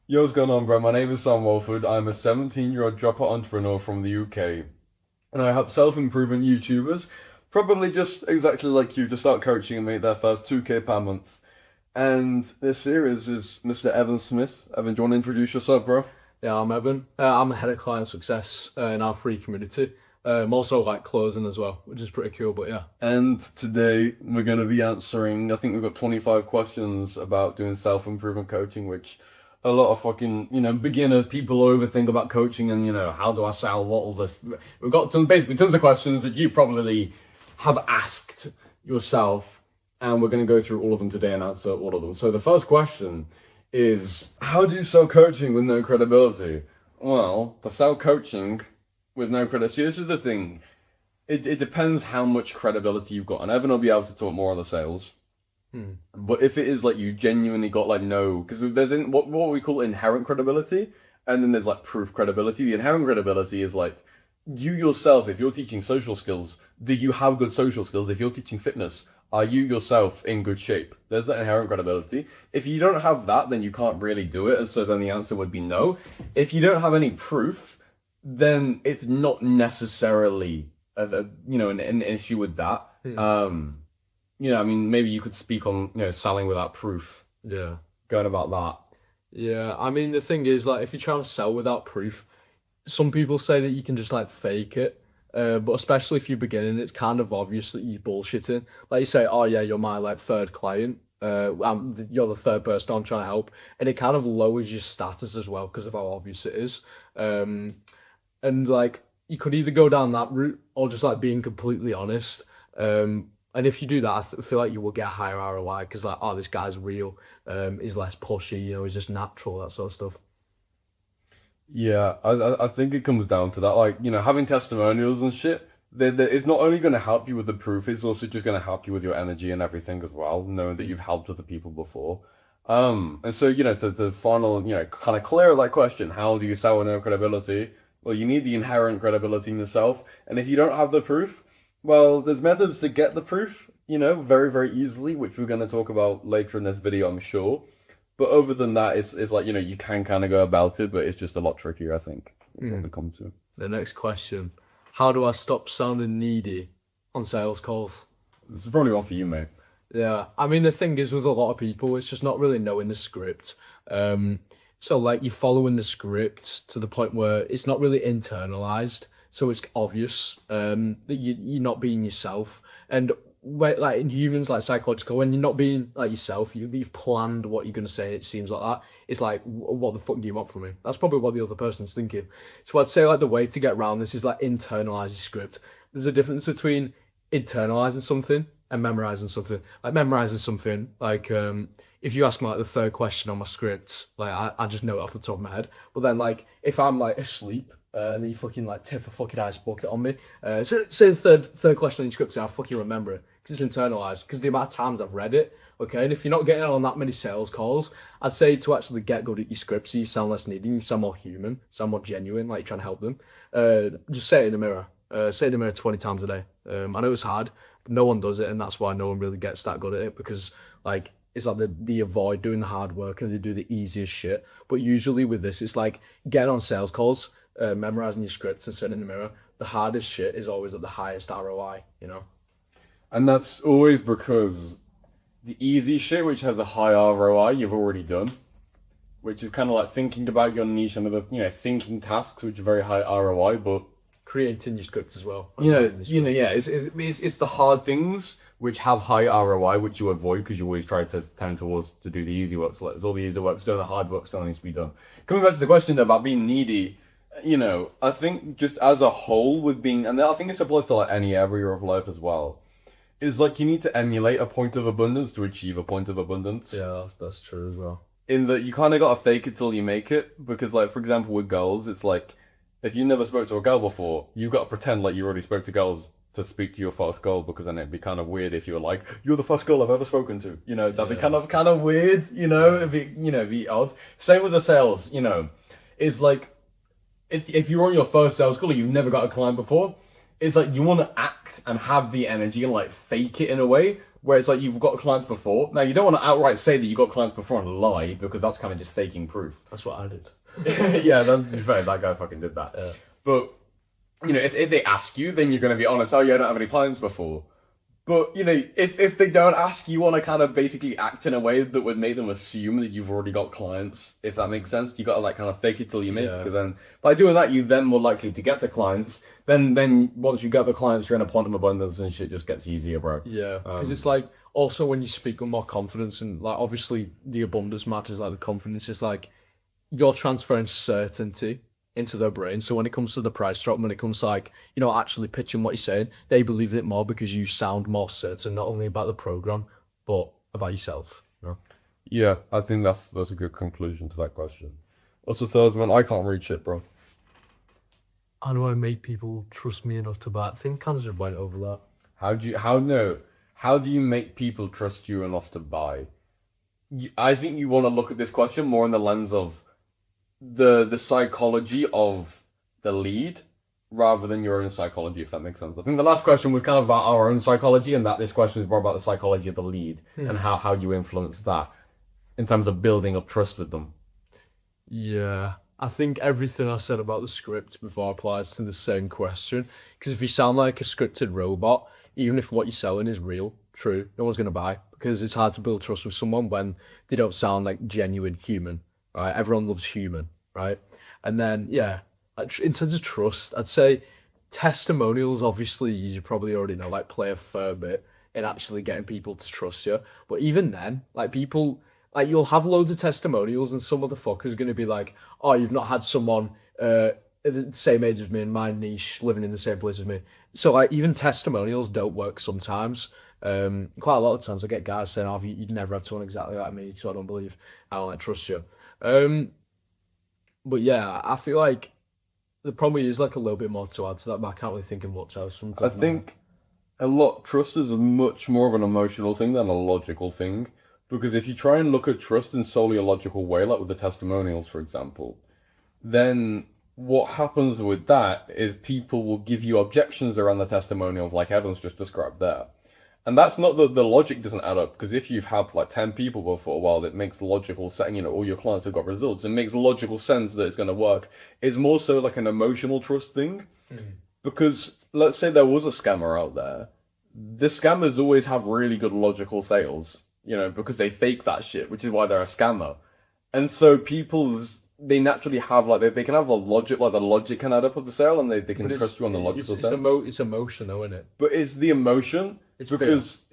Yo, what's going on, bro? My name is Sam Walford. I'm a 17-year-old dropper entrepreneur from the UK, and I help self-improvement YouTubers, probably just exactly like you, to start coaching and make their first 2K per month. And this series is Mr. Evan Smith. Evan, do you want to introduce yourself, bro? Yeah, I'm Evan. I'm the head of client success in our free community. I'm also like closing as well, which is pretty cool. But yeah, And today we're going to be answering, I think we've got 25 questions about doing self-improvement coaching, which a lot of fucking, beginners, people overthink about coaching and, how do I sell, what all this. We've got basically tons of questions that you probably have asked yourself, and we're going to go through all of them today and answer all of them. So the first question is, how do you sell coaching with no credibility? Well, to sell coaching with no credibility, see, this is the thing. It depends how much credibility you've got, and Evan will be able to talk more on the sales. hmm. But if it is like you genuinely got like no, because there's what we call inherent credibility, and then there's like proof credibility. The inherent credibility is like you yourself. If you're teaching social skills, do you have good social skills? If you're teaching fitness, are you yourself in good shape? There's that inherent credibility. If you don't have that, then you can't really do it, and so then the answer would be no. If you don't have any proof, then it's not necessarily an issue with that. Hmm. I mean, maybe you could speak on, selling without proof, Yeah, going about that. yeah. I mean, the thing is, like, if you're trying to sell without proof, some people say that you can just like fake it. But especially if you're beginning, it's kind of obvious that you're bullshitting. Like you say, oh yeah, you're my like third client. You're the third person I'm trying to help, and it kind of lowers your status as well because of how obvious it is. Um, and like you could either go down that route or just like being completely honest. And if you do that, feel like you will get a higher ROI because like, oh, this guy's real. He's less pushy. He's just natural, that sort of stuff. Yeah, I think it comes down to that. Like, having testimonials and shit, it's not only going to help you with the proof, it's also just going to help you with your energy and everything as well, knowing that you've helped other people before. And so, to final, kind of clear that question, how do you sell with no credibility? Well, you need the inherent credibility in yourself. And if you don't have the proof, well, there's methods to get the proof, very, very easily, which we're going to talk about later in this video, I'm sure. But other than that, it's like, you can kind of go about it, but it's just a lot trickier, I think, is what Mm. we come to. The next question: how do I stop sounding needy on sales calls? This is probably one for you, mate. Yeah, I mean the thing is with a lot of people, it's just not really knowing the script. Um, so like you're following the script to the point where it's not really internalized, so it's obvious that you're not being yourself. And when, like in humans, like psychological, when you're not being like yourself, you've planned what you're gonna say. It seems like that. It's like, what the fuck do you want from me? That's probably what the other person's thinking. So I'd say like the way to get around this is like internalize your script. There's a difference between internalizing something and memorizing something. Like memorizing something, like if you ask me like the third question on my script, like I just know it off the top of my head. But then like if I'm like asleep and then you fucking like tip a fucking ice bucket on me, so say the third question on your script, I fucking remember it because it's internalized because the amount of times I've read it. Okay, and if you're not getting on that many sales calls, I'd say to actually get good at your script so you sound less needy, you sound more human, sound more genuine, like you're trying to help them. Just say it in the mirror. Say it in the mirror 20 times a day. I know it's hard, but no one does it, and that's why no one really gets that good at it because like it's like they avoid doing the hard work and they do the easiest shit. But usually with this, it's like getting on sales calls, memorizing your scripts and sitting in the mirror. The hardest shit is always at the highest ROI, you know? And that's always because the easy shit, which has a high ROI, you've already done, which is kind of like thinking about your niche and other, thinking tasks, which are very high ROI, but Creating your script as well. yeah, it's the hard things which have high ROI, which you avoid because you always try to tend towards to do the easy work. So like, there's all the easy work done, the hard work still needs to be done. Coming back to the question though, about being needy, I think just as a whole with being, and I think this applies to like any area of life as well, is like you need to emulate a point of abundance to achieve a point of abundance. Yeah, that's true as well. In that you kind of gotta fake it till you make it, because like for example with girls, it's like if you never spoke to a girl before, you gotta pretend like you already spoke to girls to speak to your first girl, because then it'd be kind of weird if you were like, "You're the first girl I've ever spoken to." That'd be Yeah, kind of weird. It'd be it'd be odd. Same with the sales. It's like if you're on your first sales call and you've never got a client before, It's like you want to act and have the energy and like fake it in a way where it's like you've got clients before. Now you don't want to outright say that you got clients before and lie because that's kind of just faking proof. That's what I did. Yeah, to be fair, that guy fucking did that. Yeah. But you know, if they ask you, then you're going to be honest. Oh, yeah, I don't have any clients before. But you know, if they don't ask, you want to kind of basically act in a way that would make them assume that you've already got clients. If that makes sense, you got to like kind of fake it till you make it. Because then by doing that, you then more likely to get the clients. Then once you get the clients, you're in a quantum abundance and shit just gets easier, bro. Yeah, because it's like also when you speak with more confidence and like obviously the abundance matters, like the confidence is like you're transferring certainty into their brain. So when it comes to the price drop, when it comes to like, you know, actually pitching what you're saying, they believe it more because you sound more certain, not only about the program, but about yourself. You know? Yeah, I think that's a good conclusion to that question. What's the third one? I can't read shit, bro. How do I make people trust me enough to buy? I think kind of just went over that. How do you make people trust you enough to buy? I think you want to look at this question more in the lens of the psychology of the lead rather than your own psychology, if that makes sense. I think the last question was kind of about our own psychology, and that this question is more about the psychology of the lead and how you influence that in terms of building up trust with them. Yeah, I think everything I said about the script before applies to the same question. Because if you sound like a scripted robot, even if what you're selling is real, true, no one's going to buy. Because it's hard to build trust with someone when they don't sound like genuine human, right? Everyone loves human, right? And then, yeah, in terms of trust, I'd say testimonials, obviously, you probably already know, like play a fair bit in actually getting people to trust you. But even then, like people, like you'll have loads of testimonials and some motherfucker's going to be like, oh, you've not had someone the same age as me in my niche living in the same place as me. So like even testimonials don't work sometimes. Quite a lot of times I get guys saying, oh, you'd never have someone exactly like me, so I don't believe I don't like trust you. But yeah, I feel like there probably is like a little bit more to add to that, but I can't really think of much else. I think trust is much more of an emotional thing than a logical thing. Because if you try and look at trust in solely a logical way, like with the testimonials, for example, then what happens with that is people will give you objections around the testimonials, like Evan's just described there. And that's not that the logic doesn't add up, because if you've had like 10 people before a while, it makes logical sense, you know, all your clients have got results, it makes logical sense that it's going to work. It's more so like an emotional trust thing. Because let's say there was a scammer out there, the scammers always have really good logical sales, you know, because they fake that shit, which is why they're a scammer. And so they naturally have like they can have a logic, like the logic can add up of the sale, and they can trust you on the logical sense. It's emotion though, isn't it? But it's the emotion. It's because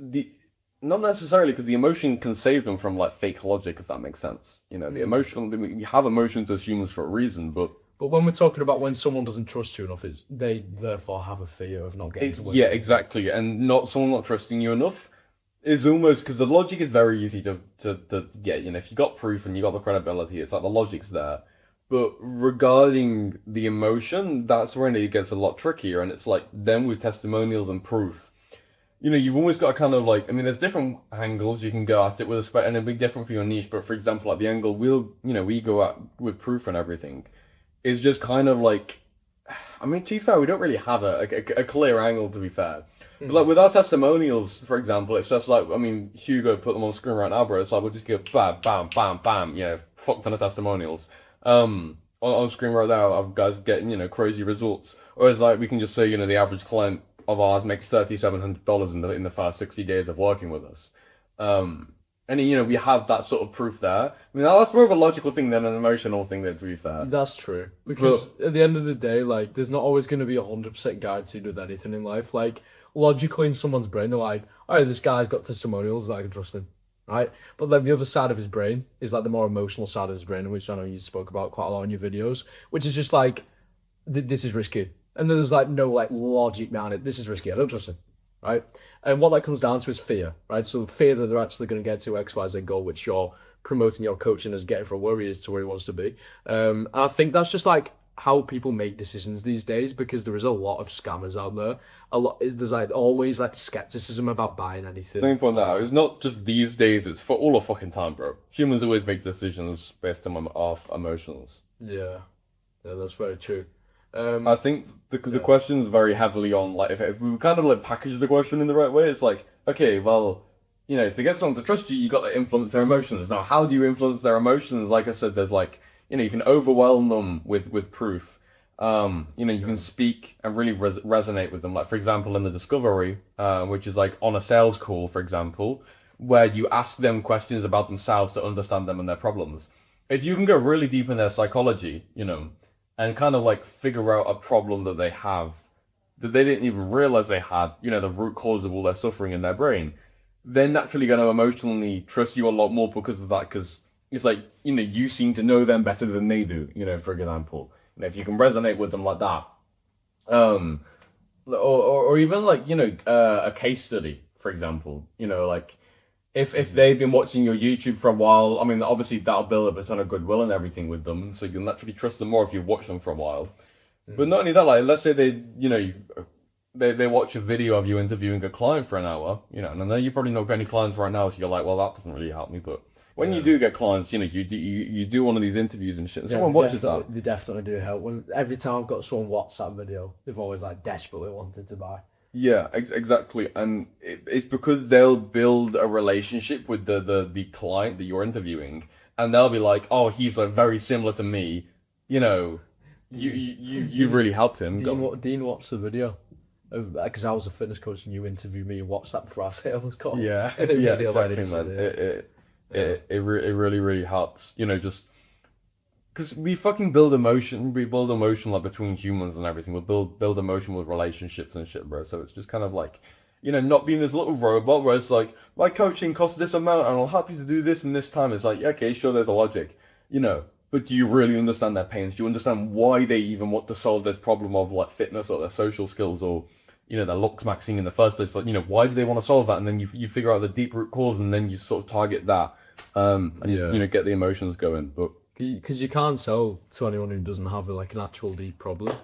not necessarily because the emotion can save them from like fake logic, if that makes sense. You know, the emotion, we have emotions as humans for a reason, but when we're talking about when someone doesn't trust you enough, they therefore have a fear of not getting to win. Yeah, exactly, and someone not trusting you enough is almost because the logic is very easy to get. You know, if you got proof and you got the credibility, it's like the logic's there. But regarding the emotion, that's when it gets a lot trickier, and it's like then with testimonials and proof. You know, you've always got to kind of like, I mean, there's different angles you can go at it with, and it'll be different for your niche. But for example, like the angle we go at with proof and everything is just kind of like, I mean, to be fair, we don't really have a clear angle, to be fair. But like with our testimonials, for example, it's just like, I mean, Hugo put them on screen right now, bro. It's like we'll just go bam, bam, bam, bam, you know, fuck ton of testimonials. On screen right now, of guys getting, you know, crazy results. Or it's like we can just say, you know, the average client of ours makes $3,700 in the first 60 days of working with us. And you know, we have that sort of proof there. I mean, that's more of a logical thing than an emotional thing, there, to be fair. That's true. Because at the end of the day, like, there's not always going to be 100% guaranteed with anything in life. Like, logically in someone's brain, they're like, all right, this guy's got testimonials, I can trust him, right? But then the other side of his brain is like the more emotional side of his brain, which I know you spoke about quite a lot in your videos, which is just like, this is risky. And there's like no like logic behind it. This is risky, I don't trust him, right? And what that comes down to is fear, right? So fear that they're actually going to get to XYZ goal, which you're promoting your coaching as getting from where he is to where he wants to be. And I think that's just like how people make decisions these days, because there is a lot of scammers out there. There's like always like skepticism about buying anything. Same point that it's not just these days; it's for all the fucking time, bro. Humans always make decisions based on our emotions. Yeah, that's very true. I think the question is very heavily on like if we kind of like package the question in the right way, it's like, okay, well, to get someone to trust you, you got to influence their emotions. Now, how do you influence their emotions? Like I said, there's like, you can overwhelm them with proof. You can speak and really resonate with them. Like for example, in the discovery, which is like on a sales call, for example, where you ask them questions about themselves to understand them and their problems. If you can go really deep in their psychology, and kind of like figure out a problem that they have that they didn't even realize they had, the root cause of all their suffering in their brain, they're naturally going to emotionally trust you a lot more because of that. Because it's like, you seem to know them better than they do, for example. If you can resonate with them like that, or even like, a case study, for example, like, if they've been watching your YouTube for a while, I mean, obviously that'll build up a ton of goodwill and everything with them, so you'll naturally trust them more if you've watched them for a while. But not only that, like, let's say they watch a video of you interviewing a client for an hour, and I know you probably not got any clients right now, so you're like, well, that doesn't really help me. But when you do get clients, you do one of these interviews and shit, and someone watches that. They definitely do help. Every time I've got someone WhatsApp video, they've always like desperately wanted to buy. Yeah, exactly, and it's because they'll build a relationship with the client that you're interviewing, and they'll be like, "Oh, he's like very similar to me," you've really helped him. Dean watched the video, because I was a fitness coach and you interviewed me on WhatsApp for our sales call. Yeah, and yeah, exactly, man. It really really helps. Just. Because we fucking build emotion, like between humans and everything. We build emotion with relationships and shit, bro. So it's just kind of like, not being this little robot where it's like, my coaching costs this amount and I'll help you to do this in this time. It's like, yeah, okay, sure, there's a logic, but do you really understand their pains? Do you understand why they even want to solve this problem of like fitness or their social skills or, their looks maxing in the first place? Like, why do they want to solve that? And then you figure out the deep root cause and then you sort of target that, and get the emotions going. But because you can't sell to anyone who doesn't have like an actual deep problem.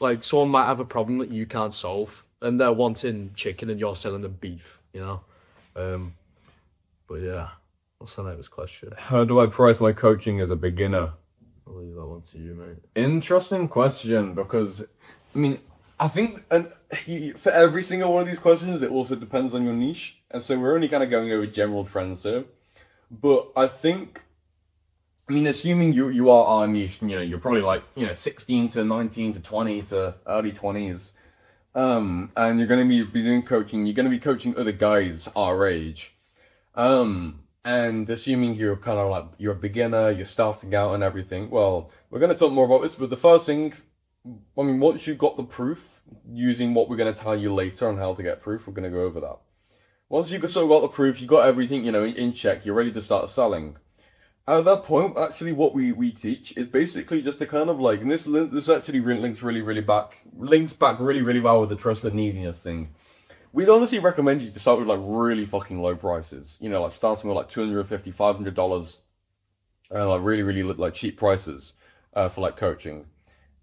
Like someone might have a problem that you can't solve, and they're wanting chicken, and you're selling them beef. But yeah, what's the next question? How do I price my coaching as a beginner? I'll leave that one to you, mate. Interesting question, because I mean, I think for every single one of these questions, it also depends on your niche, and so we're only kind of going over general trends here. But I think. I mean, assuming you are our niche, you're probably like, 16 to 19 to 20 to early 20s. And you're going to be doing coaching. You're going to be coaching other guys our age. And assuming you're kind of like, you're a beginner, you're starting out and everything. Well, we're going to talk more about this, but the first thing, I mean, once you've got the proof, using what we're going to tell you later on how to get proof, we're going to go over that. Once you've sort of got the proof, you've got everything, in check, you're ready to start selling. At that point, actually, what we teach is basically just to kind of like, and this actually links back really well with the trust and neediness thing. We'd honestly recommend you to start with like really fucking low prices, like starting with like $250, $500, like really like cheap prices, for like coaching,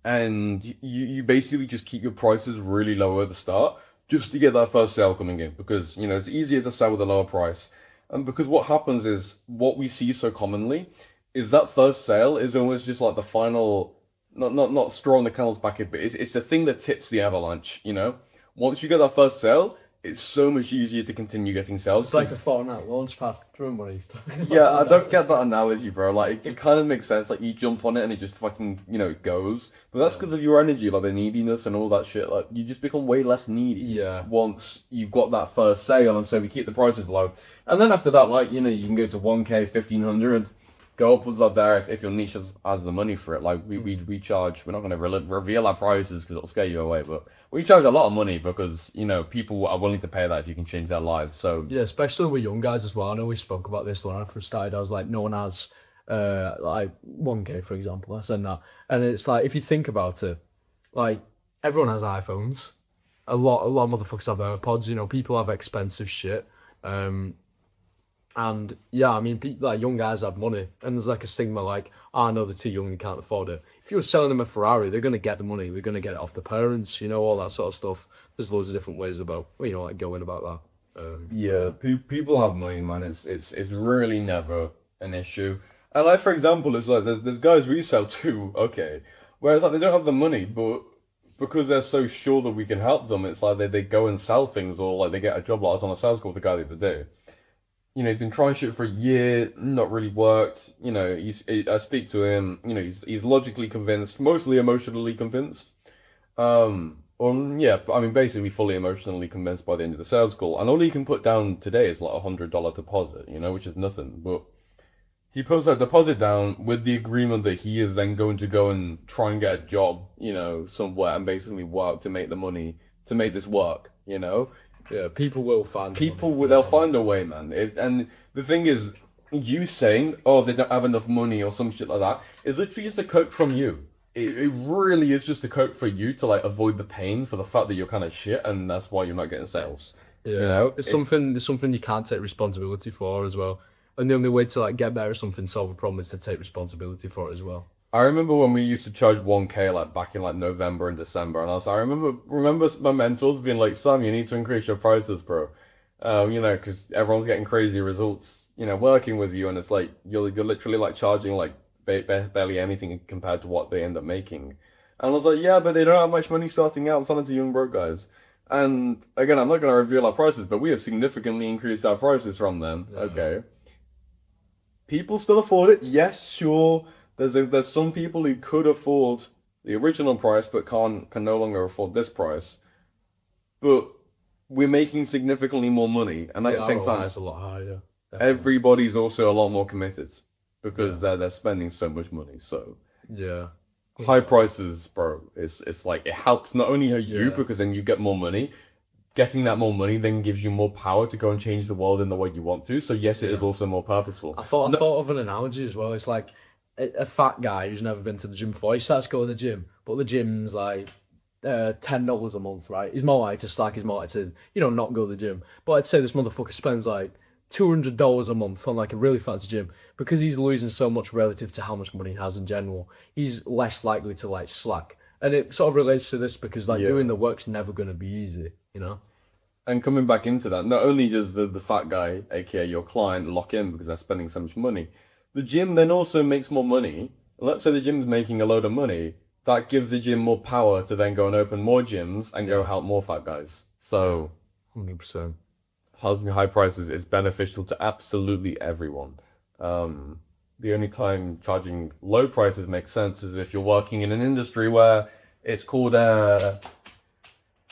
and you basically just keep your prices really low at the start just to get that first sale coming in, because it's easier to sell with a lower price. And because what happens is, what we see so commonly is that first sale is almost just like the final, not straw on the camel's back, but it's the thing that tips the avalanche, Once you get that first sale, it's so much easier to continue getting sales. It's like the Fortnite launch pad. Do you remember what he's talking about? Yeah, I don't get that analogy, bro. Like, it kind of makes sense. Like, you jump on it and it just fucking, it goes. But that's because of your energy, like the neediness and all that shit. Like, you just become way less needy once you've got that first sale. And so we keep the prices low. And then after that, like, you can go to 1K, 1,500. Go upwards up there if your niche has the money for it. Like, we charge, we're not going to reveal our prices because it'll scare you away, but we charge a lot of money because, people are willing to pay that if you can change their lives. So yeah, especially with young guys as well. I know we spoke about this when I first started. I was like, no one has like 1K, for example. I said that. And it's like, if you think about it, like, everyone has iPhones. A lot of motherfuckers have AirPods. People have expensive shit. And yeah, I mean, like young guys have money, and there's like a stigma like, oh, no, they're too young and can't afford it. If you were selling them a Ferrari, they're gonna get the money. We're gonna get it off the parents, all that sort of stuff. There's loads of different ways about, like going about that. Yeah, people have money, man. It's really never an issue. And like, for example, it's like there's guys we sell to. Okay, Whereas like they don't have the money, but because they're so sure that we can help them, it's like they go and sell things, or like they get a job. Like I was on a sales call with a guy the other day. He's been trying shit for a year, not really worked. I speak to him. He's logically convinced, mostly emotionally convinced. Yeah, but I mean, basically fully emotionally convinced by the end of the sales call, and all he can put down today is like $100 deposit, which is nothing. But he puts that deposit down with the agreement that he is then going to go and try and get a job, somewhere and basically work to make the money to make this work. Yeah, people will find They'll find a way, man. And the thing is, you saying, oh, they don't have enough money or some shit like that, is literally just a cope from you. It really is just a cope for you to like avoid the pain for the fact that you're kind of shit, and that's why you're not getting sales. Yeah, it's something you can't take responsibility for as well. And the only way to like get better at something, solve a problem, is to take responsibility for it as well. I remember when we used to charge 1K like back in like November and December, and I remember my mentors being like, Sam, you need to increase your prices, bro. Because everyone's getting crazy results, working with you, and it's like you're literally like charging like barely anything compared to what they end up making. And I was like, yeah, but they don't have much money starting out. I'm selling to young broke guys. And again, I'm not going to reveal our prices, but we have significantly increased our prices from them. Yeah. Okay. People still afford it. Yes, sure. There's some people who could afford the original price, but can no longer afford this price. But we're making significantly more money, and at the same time, it's a lot higher. Definitely. Everybody's also a lot more committed because they're spending so much money. So yeah, high prices, bro. It's like it helps not only you because then you get more money. Getting that more money then gives you more power to go and change the world in the way you want to. So yes, it is also more purposeful. I thought of an analogy as well. It's like a fat guy who's never been to the gym before. He starts going to the gym, but the gym's like $10 a month, right? He's more likely to slack. He's more likely to not go to the gym. But I'd say this motherfucker spends like $200 a month on like a really fancy gym because he's losing so much relative to how much money he has in general. He's less likely to like slack, and it sort of relates to this because like doing the work's never going to be easy. And coming back into that, not only does the fat guy, aka your client, lock in because they're spending so much money, the gym then also makes more money. Let's say the gym's making a load of money, that gives the gym more power to then go and open more gyms and go help more fat guys. So 100%. Having high prices is beneficial to absolutely everyone. The only time charging low prices makes sense is if you're working in an industry where it's called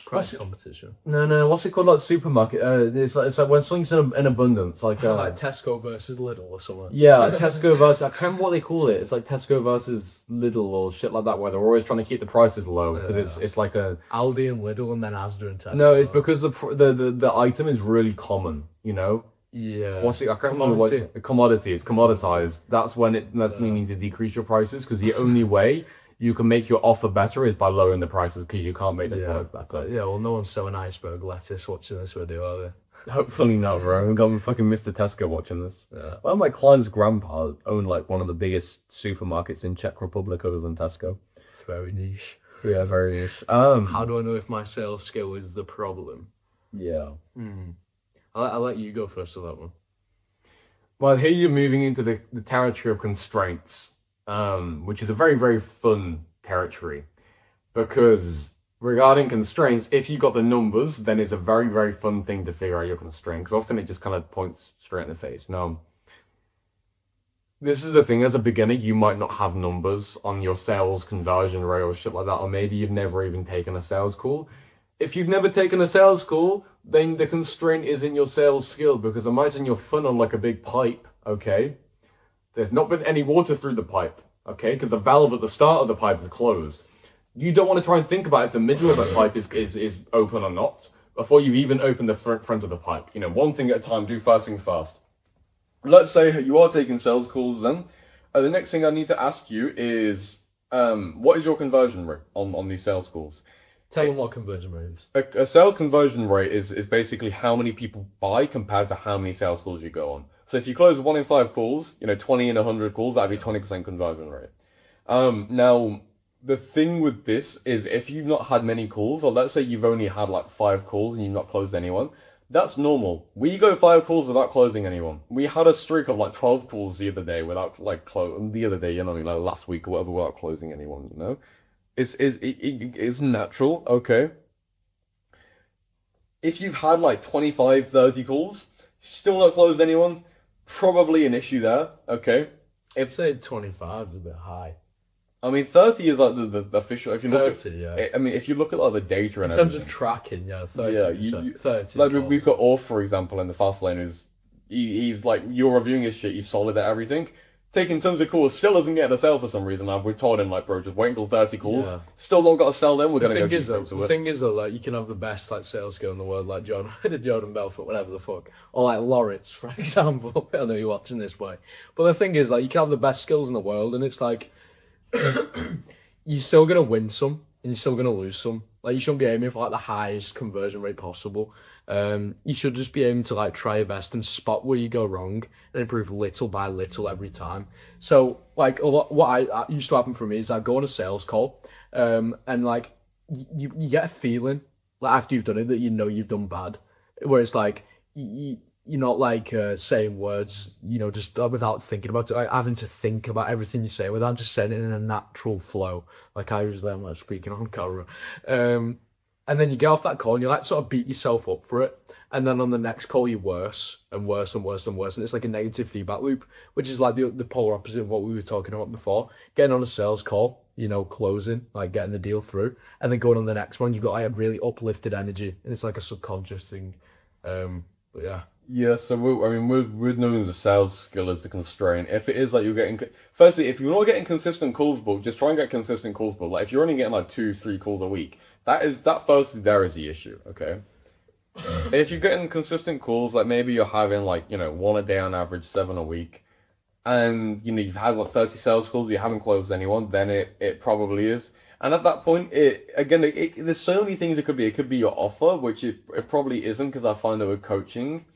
price competition. No. What's it called? Like supermarket. It's like when something's in abundance, like Tesco versus Lidl or something. Yeah, like Tesco versus. I can't remember what they call it. It's like Tesco versus Lidl or shit like that, where they're always trying to keep the prices low because it's like a Aldi and Lidl and then Asda and Tesco. No, it's because the item is really common. Yeah. What's it? I can't remember what the commodity is. Commoditized. That's when you need to decrease your prices because the only way you can make your offer better is by lowering the prices because you can't make the product better. Yeah, well, no one's selling iceberg lettuce watching this video, are they? Hopefully not, bro. We've got fucking Mr. Tesco watching this. Yeah. Well, my client's grandpa owned like one of the biggest supermarkets in Czech Republic other than Tesco. Very niche. Yeah, very niche. How do I know if my sales skill is the problem? Yeah. I'll let you go first on that one. Well, here you're moving into the territory of constraints. Which is a very, very fun territory because regarding constraints, if you got the numbers, then it's a very, very fun thing to figure out your constraint because often it just kind of points straight in the face. Now, this is the thing, as a beginner, you might not have numbers on your sales conversion rate or shit like that, or maybe you've never even taken a sales call. If you've never taken a sales call, then the constraint isn't your sales skill because imagine your funnel like a big pipe, okay? There's not been any water through the pipe, okay? Because the valve at the start of the pipe is closed. You don't want to try and think about if the middle of the pipe is open or not before you've even opened the front of the pipe. One thing at a time, do first thing fast. Let's say you are taking sales calls then. The next thing I need to ask you is, what is your conversion rate on these sales calls? Tell them what conversion rate is. A sale conversion rate is basically how many people buy compared to how many sales calls you go on. So if you close 1 in 5 calls, 20 in 100 calls, that'd be 20% conversion rate. Now, the thing with this is if you've not had many calls, or let's say you've only had like 5 calls and you've not closed anyone, That's normal. We go 5 calls without closing anyone. We had a streak of like 12 calls the other day without like the other day, you know, like last week or whatever, without closing anyone, you know? It's natural, okay? If you've had like 25, 30 calls, still not closed anyone, probably an issue there, okay? I'd say 25 is a bit high. I mean, 30 is like the official. If you look 30, at, yeah. I mean, if you look at like the data In and terms everything, of tracking, yeah, 30%. Yeah, 30. like we've got Orf, for example, in the fast lane, who's he's like, you're reviewing his shit, he's solid at everything, taking tons of calls, still doesn't get a sale for some reason. We've told him like, bro, just wait until 30 calls. Yeah. Still not got to sell them. We're The gonna go thing is, though, deeper into the it. thing is though, like you can have the best like sales skill in the world, like Jordan Belfort, whatever the fuck, or like Loritz, for example. I know you're watching this way, but the thing is, like, you can have the best skills in the world, and it's like you're still gonna win some, and you're still gonna lose some. Like, you shouldn't be aiming for like the highest conversion rate possible. You should just be aiming to like try your best and spot where you go wrong and improve little by little every time. So like what I used to happen for me is I go on a sales call, and like you get a feeling like after you've done it that you know you've done bad, where it's like you're not like saying words, you know, just without thinking about it, like having to think about everything you say without just saying it in a natural flow, like I usually am like speaking on camera. And then you get off that call and you like sort of beat yourself up for it. And then on the next call, you're worse and worse and worse and worse. And it's like a negative feedback loop, which is like the polar opposite of what we were talking about before. Getting on a sales call, you know, closing, like getting the deal through, and then going on the next one, you've got like a really uplifted energy. And it's like a subconscious thing. But yeah. Yeah, so we're known as a sales skill as the constraint. If it is like you're getting, firstly, if you're not getting consistent calls booked, just try and get consistent calls booked. Like if you're only getting like 2, 3 calls a week, that firstly there is the issue, okay? If you're getting consistent calls, like maybe you're having like, you know, 1 a day on average, 7 a week, and you know you've had like 30 sales calls, you haven't closed anyone, then it probably is. And at that point, there's so many things it could be. It could be your offer, which it probably isn't, because I find that with coaching,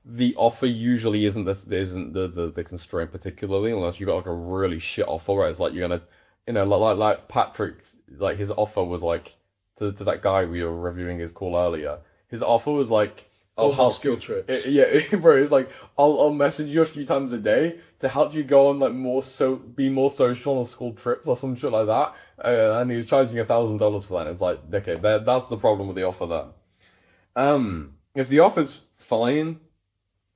the offer usually isn't the constraint particularly, unless you got like a really shit offer where it's like you're gonna, you know, like Patrick, like his offer was like to that guy we were reviewing his call earlier. His offer was like, Oh, skill trips. yeah, bro. It's like I'll message you a few times a day to help you go on like be more social on school trips or some shit like that. And he was charging $1,000 for that. And it's like, okay, that's the problem with the offer there. If the offer's fine,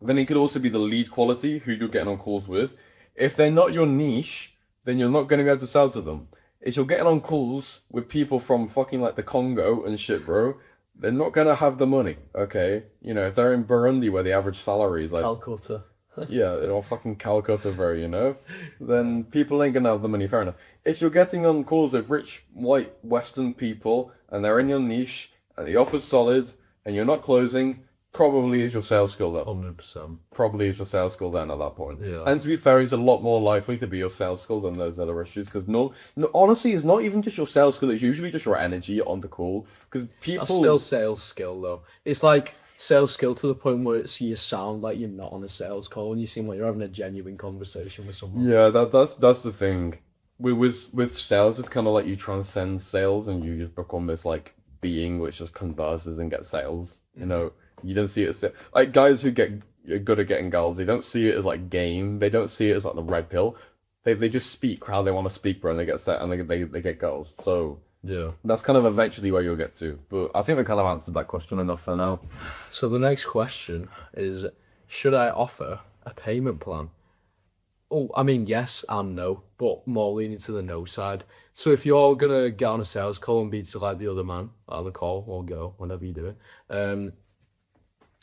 then it could also be the lead quality who you're getting on calls with. If they're not your niche, then you're not going to be able to sell to them. If you're getting on calls with people from fucking like the Congo and shit, bro, they're not going to have the money, okay? You know, if they're in Burundi where the average salary is like... Calcutta. Yeah, or fucking Calcutta, bro, you know? Then people ain't going to have the money, fair enough. If you're getting on calls with rich, white, Western people, and they're in your niche, and the offer's solid, and you're not closing... Probably is your sales skill then. 100%. Probably is your sales skill then at that point. Yeah. And to be fair, it's a lot more likely to be your sales skill than those other issues. Because honestly, it's not even just your sales skill. It's usually just your energy on the call. Because people... That's still sales skill, though. It's like sales skill to the point where you sound like you're not on a sales call and you seem like you're having a genuine conversation with someone. Yeah, that's the thing. With sales, it's kind of like you transcend sales and you just become this like being which just converses and gets sales. You know, you don't see it as like guys who get good at getting girls. They don't see it as like game. They don't see it as like the red pill. They just speak how they want to speak, bro, and they get set and they get girls. So yeah, that's kind of eventually where you'll get to. But I think we kind of answered that question enough for now. So the next question is, should I offer a payment plan? Oh, I mean, yes and no, but more leaning to the no side. So if you're gonna get on a sales call and be to like the other man on the call or girl, whatever you're doing,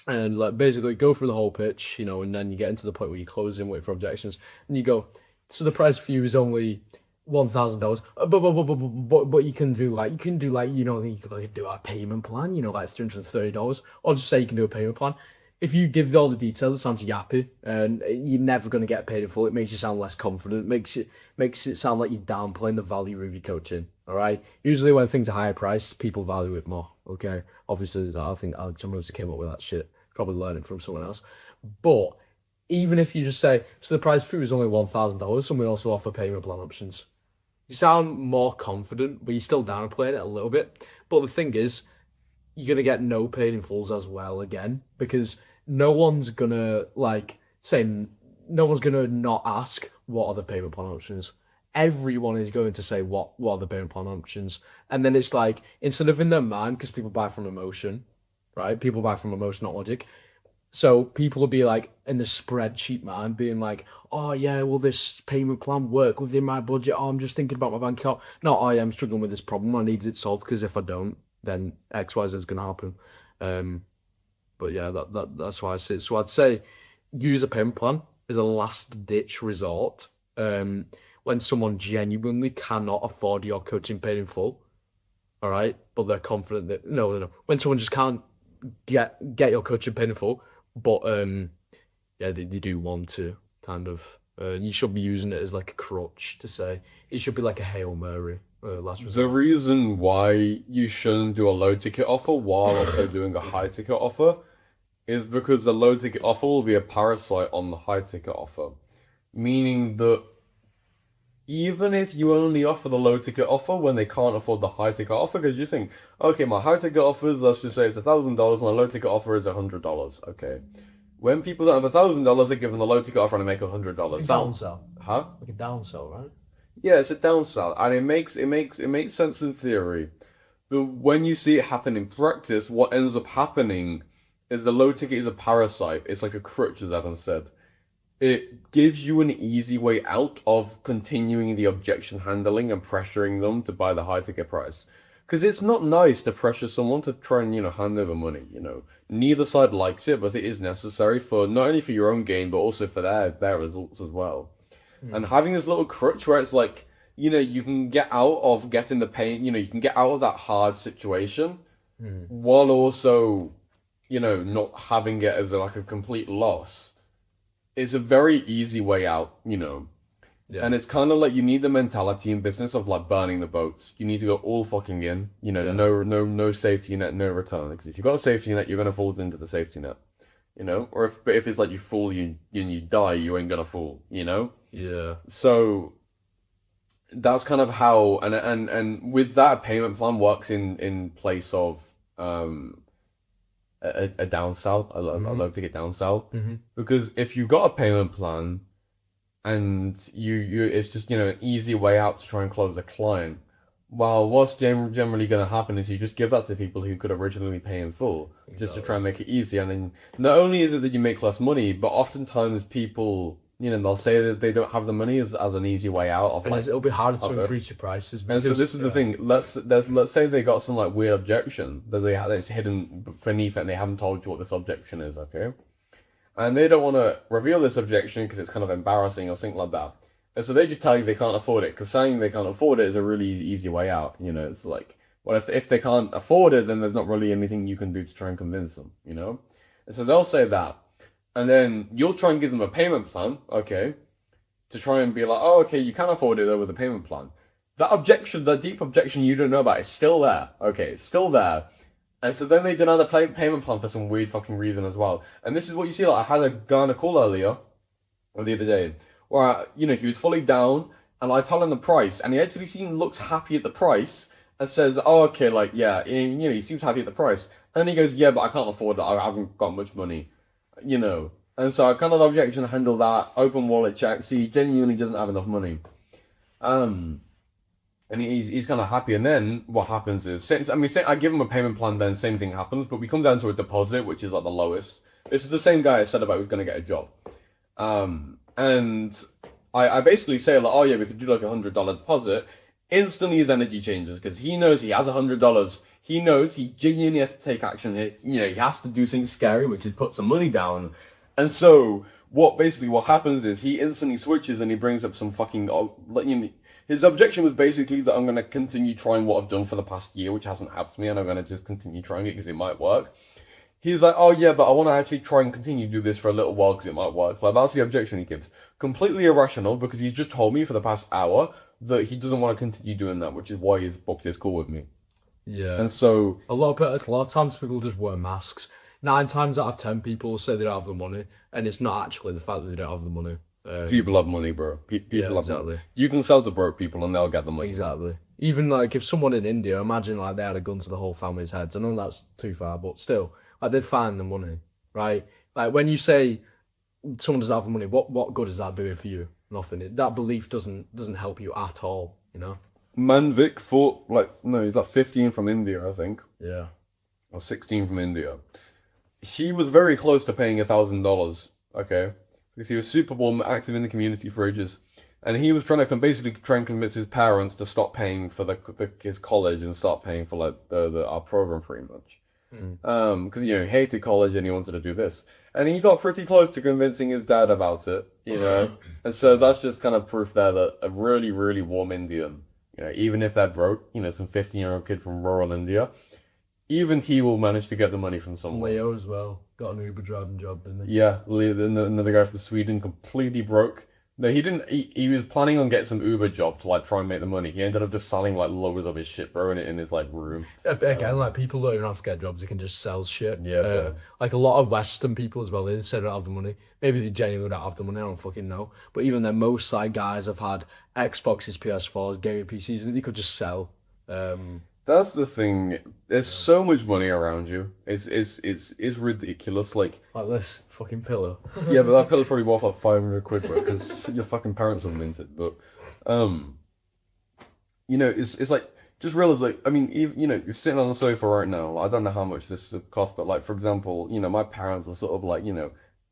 and like basically go through the whole pitch, you know, and then you get into the point where you close in, wait for objections, and you go, so the price for you is only $1,000, but you can do like you know, you can do a payment plan, you know, like $330, or just say you can do a payment plan. If you give all the details, it sounds yappy, and you're never going to get paid in full. It makes you sound less confident. Makes it sound like you're downplaying the value of your coaching. All right. Usually, when things are higher priced, people value it more. Okay. Obviously, I think Alex Rose came up with that shit. Probably learned it from someone else. But even if you just say, so the price for you is only $1,000, and we also offer payment plan options, you sound more confident, but you're still downplaying it a little bit. But the thing is, you're gonna get no paid in fulls as well again, because no one's gonna no one's gonna not ask what are the payment plan options. Everyone is going to say what are the payment plan options, and then it's like, instead of in their mind, because people buy from emotion, right? People buy from emotion, not logic. So people will be like in the spreadsheet mind, being like, "Oh yeah, will this payment plan work within my budget? Oh, I'm just thinking about my bank account. No, I am struggling with this problem. I need it solved, because if I don't, then X, Y, Z is gonna happen." But yeah, that's why I say. So I'd say use a payment plan as a last ditch resort. When someone genuinely cannot afford your coaching paid in full, all right, but they're confident that no. When someone just can't get your coaching paid in full, but yeah, they do want to kind of. You should be using it as like a crutch to say. It should be like a Hail Mary last resort. The reason why you shouldn't do a low ticket offer while also doing a high ticket offer is because the low ticket offer will be a parasite on the high ticket offer. Meaning that even if you only offer the low ticket offer when they can't afford the high ticket offer, because you think, okay, my high ticket offers, let's just say it's $1,000, my low ticket offer is $100. Okay. When people don't have $1,000, they're given the low ticket offer and they make $100. Downsell. Huh? Like a downsell, right? Yeah, it's a downsell, and it makes sense in theory, but when you see it happen in practice, what ends up happening is the low ticket is a parasite. It's like a crutch, as Evan said. It gives you an easy way out of continuing the objection handling and pressuring them to buy the high ticket price. Because it's not nice to pressure someone to try and, hand over money, Neither side likes it, but it is necessary for not only for your own gain, but also for their results as well. And having this little crutch where it's like, you can get out of getting the pain, you can get out of that hard situation while also, not having it as a complete loss. It's a very easy way out, Yeah. And it's kind of like you need the mentality in business of like burning the boats. You need to go all fucking in, no safety net, no return. Because if you've got a safety net, you're gonna fall into the safety net, Or if it's like you fall, you die, you ain't gonna fall, Yeah. So that's kind of how, and with that, a payment plan works in place of a downsell, a low ticket downsell, because if you've got a payment plan and you it's just an easy way out to try and close a client, well, what's generally going to happen is you just give that to people who could originally pay in full, just to try and make it easy. And then not only is it that you make less money, but oftentimes people, they'll say that they don't have the money as an easy way out of, And it'll be harder to increase your prices. And so this is the thing. Let's say they got some like weird objection that it's hidden beneath it and they haven't told you what this objection is, okay? And they don't want to reveal this objection because it's kind of embarrassing or something like that. And so they just tell you they can't afford it, because saying they can't afford it is a really easy way out. It's like, well, if they can't afford it, then there's not really anything you can do to try and convince them, And so they'll say that. And then you'll try and give them a payment plan, okay, to try and be like, oh, okay, you can afford it though with a payment plan. That objection, that deep objection you don't know about, is still there, okay, it's still there. And so then they deny the payment plan for some weird fucking reason as well. And this is what you see, like, I had a guy on a call earlier, or the other day, where, he was fully down, and I tell him the price, and he actually looks happy at the price, and says, oh, okay, like, yeah, he seems happy at the price. And then he goes, yeah, but I can't afford it, I haven't got much money. And so I kind of objection handle that, open wallet check, see he genuinely doesn't have enough money. And he's kind of happy, and then what happens is, I give him a payment plan, then same thing happens, but we come down to a deposit, which is like the lowest. This is the same guy I said about who's going to get a job. And I basically say like, oh yeah, we could do like $100 deposit. Instantly his energy changes, because he knows he has $100. He knows he genuinely has to take action here. He has to do something scary, which is put some money down. And so what happens is he instantly switches and he brings up some fucking, his objection was basically that I'm going to continue trying what I've done for the past year, which hasn't helped me, and I'm going to just continue trying it because it might work. He's like, oh yeah, but I want to actually try and continue to do this for a little while because it might work. Like, that's the objection he gives. Completely irrational, because he's just told me for the past hour that he doesn't want to continue doing that, which is why he's booked this call with me. Yeah. And so a lot of times people just wear masks. 9 times out of 10 people say they don't have the money, and it's not actually the fact that they don't have the money. People have money, bro. People have money. exactly. You can sell to broke people and they'll get the money. Exactly. Even like if someone in India, imagine like they had a gun to the whole family's heads. I know that's too far, but still, like they'd find the money, right? Like when you say someone doesn't have the money, what good is that doing for you? Nothing. That belief doesn't help you at all, you know? Manvik fought he's like 15 from India, I think, Yeah. or 16 from India. He was very close to paying $1,000, okay, because he was super warm, active in the community for ages, and he was trying to basically try and convince his parents to stop paying for his college and start paying for like our program pretty much, because he hated college and he wanted to do this, and he got pretty close to convincing his dad about it, and so that's just kind of proof there that a really really warm Indian, even if they're broke, some 15-year-old kid from rural India. Even he will manage to get the money from somewhere. Leo as well got an Uber driving job, didn't he? Yeah, another guy from Sweden, completely broke. No, he didn't. He was planning on getting some Uber job to like try and make the money. He ended up just selling like loads of his shit, bro, in his like room. Again, like people don't even have to get jobs; they can just sell shit. Yeah. Like a lot of Western people as well. They say they don't have the money. Maybe they genuinely don't have the money. I don't fucking know. But even then, most like guys have had Xboxes, PS4s, gaming PCs, and they could just sell. That's the thing. There's so much money around you. It's ridiculous. Like this fucking pillow. yeah, but that pillow's probably worth like 500 quid, bro, because your fucking parents will mint it. But it's like just realize like I mean, even, you're sitting on the sofa right now. Like, I don't know how much this costs, but like for example, my parents are sort of like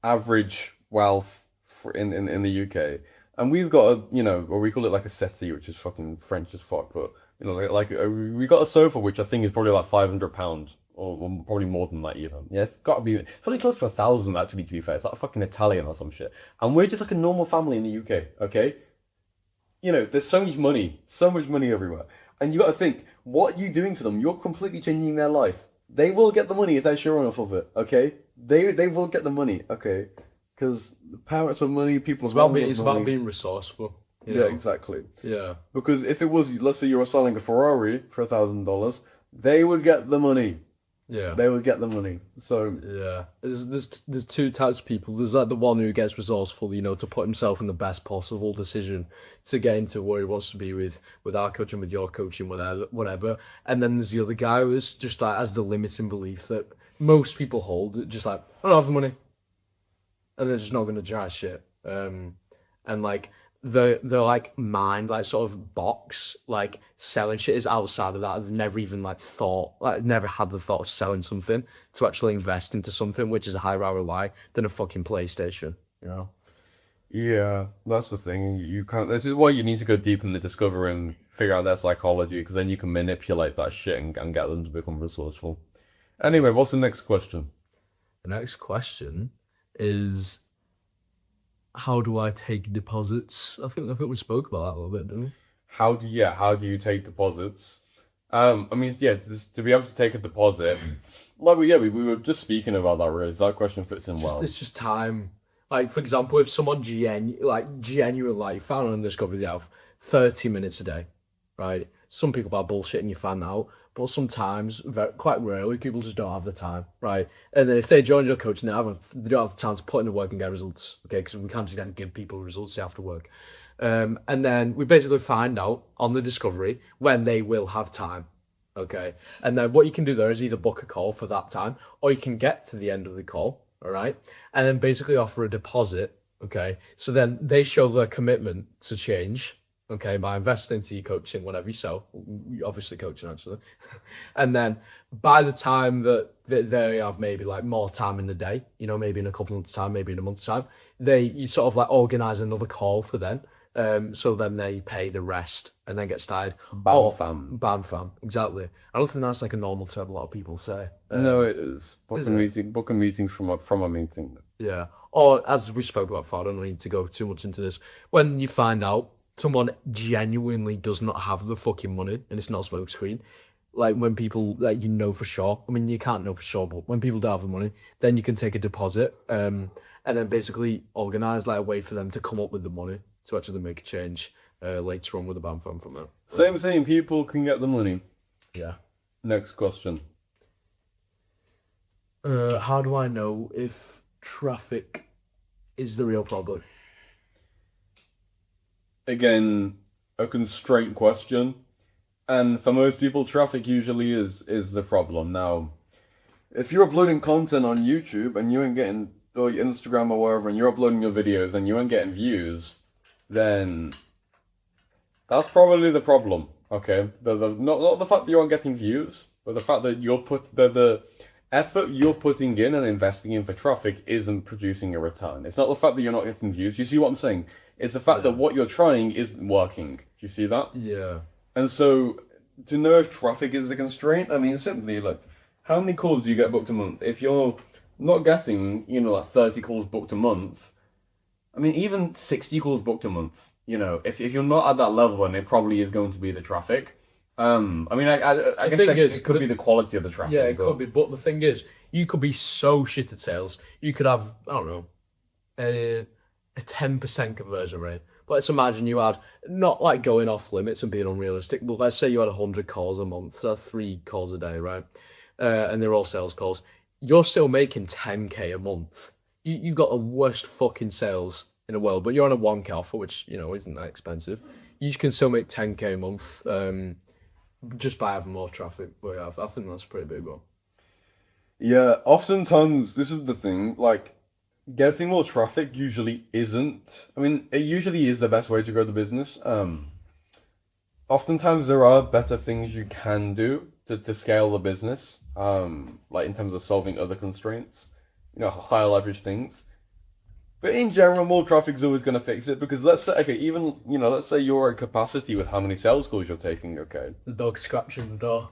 average wealth in the UK, and we've got or we call it like a settee, which is fucking French as fuck, but. We got a sofa which I think is probably like £500 or probably more than that even. Yeah, it's gotta be it's probably close to 1,000 actually, to be fair. It's like a fucking Italian or some shit. And we're just like a normal family in the UK, okay? There's so much money everywhere. And you gotta think, what are you doing to them? You're completely changing their life. They will get the money if they're sure enough of it, okay? They will get the money, okay? Because the parents have money, people have money. It's about being resourceful. Yeah, exactly. Yeah. Because if it was, let's say you were selling a Ferrari for $1,000, they would get the money. Yeah. They would get the money. So yeah, there's two types of people. There's like the one who gets resourceful, to put himself in the best possible decision to get into where he wants to be with our coaching, with your coaching, whatever. And then there's the other guy who is just like has the limiting belief that most people hold, just like I don't have the money, and they're just not gonna try shit. And like. The like mind like sort of box like selling shit is outside of that. I've never even never had the thought of selling something to actually invest into something which is a higher ROI than a fucking PlayStation. Yeah, that's the thing. You can't. This is why you need to go deep in the discovery and figure out their psychology, because then you can manipulate that shit and get them to become resourceful. Anyway, what's the next question? The next question is. How do I take deposits? I think we spoke about that a little bit, didn't we? How do you take deposits? I mean, yeah, to be able to take a deposit, we were just speaking about that. Really, that question fits in well. It's just time. Like for example, if someone genuinely found on Discovery they have 30 minutes a day, right? Some people are bullshit and you find that out, but sometimes, quite rarely, people just don't have the time, right? And then if they join your coach and they don't have the time to put in the work and get results, okay? Because we can't just give people results after work. And then we basically find out on the Discovery when they will have time, okay? And then what you can do there is either book a call for that time, or you can get to the end of the call, all right? And then basically offer a deposit, okay? So then they show their commitment to change, okay, by investing into your coaching, whatever you sell, obviously coaching actually. And then by the time that they have maybe like more time in the day, maybe in a couple of months' time, maybe in a month's time, you sort of like organize another call for them. So then they pay the rest and then get started. Bam fam. Bam fam, exactly. I don't think that's like a normal term a lot of people say. No, it is. Book a meeting from a meeting. Yeah. Or as we spoke about before, I don't need to go too much into this. When you find out someone genuinely does not have the fucking money and it's not a smoke screen, like when people like for sure, I mean you can't know for sure, but when people don't have the money, then you can take a deposit and then basically organize like a way for them to come up with the money to actually make a change later on with the BAM fund from that. Same thing, people can get the money. Yeah. Next question. How do I know if traffic is the real problem? again, a constraint question. And for most people, traffic usually is the problem. Now, if you're uploading content on YouTube and you ain't getting, or your Instagram or wherever, and you're uploading your videos and you ain't getting views, then that's probably the problem. Okay, not the fact that you aren't getting views, but the fact that the effort you're putting in and investing in for traffic isn't producing a return. It's not the fact that you're not getting views. You see what I'm saying? It's the fact that what you're trying isn't working. Do you see that? Yeah. And so, to know if traffic is a constraint, I mean, simply, like, how many calls do you get booked a month? If you're not getting, like 30 calls booked a month, I mean, even 60 calls booked a month, if you're not at that level, then it probably is going to be the traffic. I mean, I guess it could be the quality of the traffic. Yeah, it could be. But the thing is, you could be so shit at sales. You could have, I don't know, a 10% conversion rate. But let's imagine you had, not like going off limits and being unrealistic, but let's say you had 100 calls a month. So that's 3 calls a day, right? And they're all sales calls. You're still making 10K a month. You've got the worst fucking sales in the world, but you're on a 1K offer, which, isn't that expensive. You can still make 10K a month just by having more traffic. But yeah, I think that's a pretty big one. Yeah, oftentimes, this is the thing, like, getting more traffic usually isn't. I mean, it usually is the best way to grow the business. Oftentimes there are better things you can do to scale the business. Like in terms of solving other constraints, higher leverage things. But in general, more traffic is always going to fix it because let's say, okay, even let's say you're at capacity with how many sales calls you're taking. Okay, The dog's scratching the door.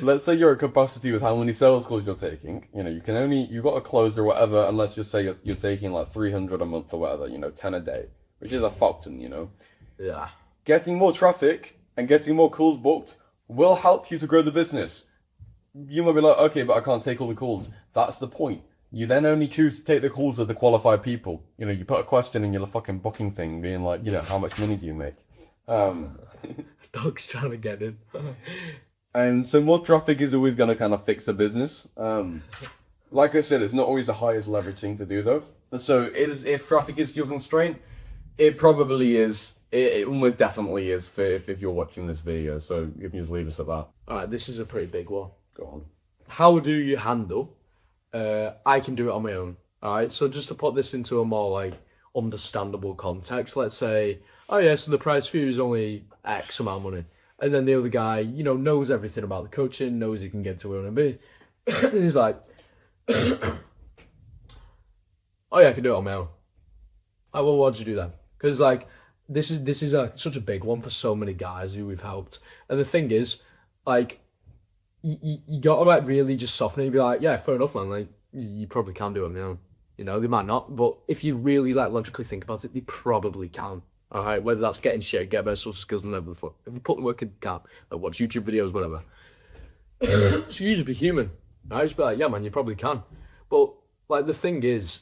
let's say you're at capacity with how many sales calls you're taking. You've got a close or whatever, and let's just say you're taking like 300 a month or whatever, 10 a day, which is a fuck ton, Yeah. Getting more traffic and getting more calls booked will help you to grow the business. You might be like, okay, but I can't take all the calls. That's the point. You then only choose to take the calls with the qualified people. You put a question in your fucking booking thing, being like, how much money do you make? Dog's trying to get in. And so more traffic is always going to kind of fix a business. Like I said, it's not always the highest leverage thing to do, though. So if traffic is your constraint, it probably is. It almost definitely is if you're watching this video. So you can just leave us at that. All right, this is a pretty big one. Go on. How do you handle? I can do it on my own. All right, so just to put this into a more like understandable context, let's say, oh yeah, so the price for you is only X amount of money, and then the other guy, knows everything about the coaching, knows he can get to where he want to be, and he's like, oh yeah, I can do it on my own. Oh, well, what'd you do then? Because like this is such a big one for so many guys who we've helped, and the thing is, like, you gotta like really just soften it and be like, yeah, fair enough, man. Like you probably can do it on their own. They might not, but if you really like logically think about it, they probably can. All right, whether that's getting shit, get better social skills, whatever the fuck. If you put the work in, can like watch YouTube videos, whatever. So you just be human. Right? Just be like, yeah, man, you probably can. But like the thing is,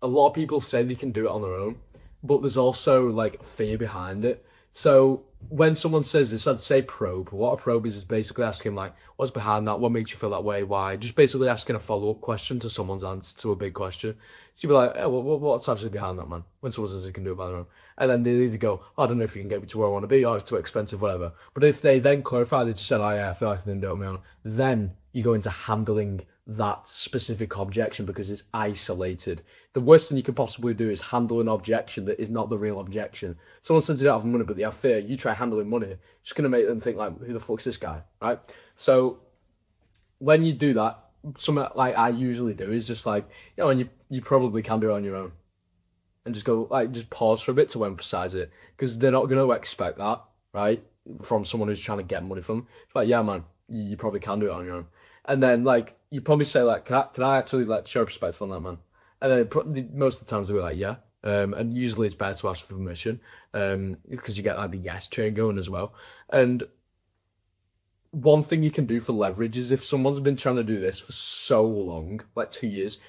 a lot of people say they can do it on their own, but there's also like fear behind it. So when someone says this, I'd say probe. What a probe is basically asking like, what's behind that? What makes you feel that way? Why? Just basically asking a follow-up question to someone's answer to a big question. So you'd be like, well, what's actually behind that, man? When someone says they can do it by their own. And then they either go, I don't know if you can get me to where I want to be, or it's too expensive, whatever. But if they then clarify, they just said, oh yeah, I feel like I can do it on my own. Then you go into handling that specific objection because it's isolated. The worst thing you can possibly do is handle an objection that is not the real objection. Someone says they don't have money, but they have fear. You try handling money, it's just going to make them think like, who the fuck's this guy, right? So when you do that, something like I usually do is just like, and you probably can do it on your own. And just go, like, just pause for a bit to emphasize it. Because they're not going to expect that, right? From someone who's trying to get money from them. It's like, yeah, man, you probably can do it on your own. And then, like, you probably say, like, can I actually, like, show respect on that, man? And then most of the times they'll be like, yeah. And usually it's better to ask for permission. Because you get, like, the yes chain going as well. And one thing you can do for leverage is if someone's been trying to do this for so long, like 2 years,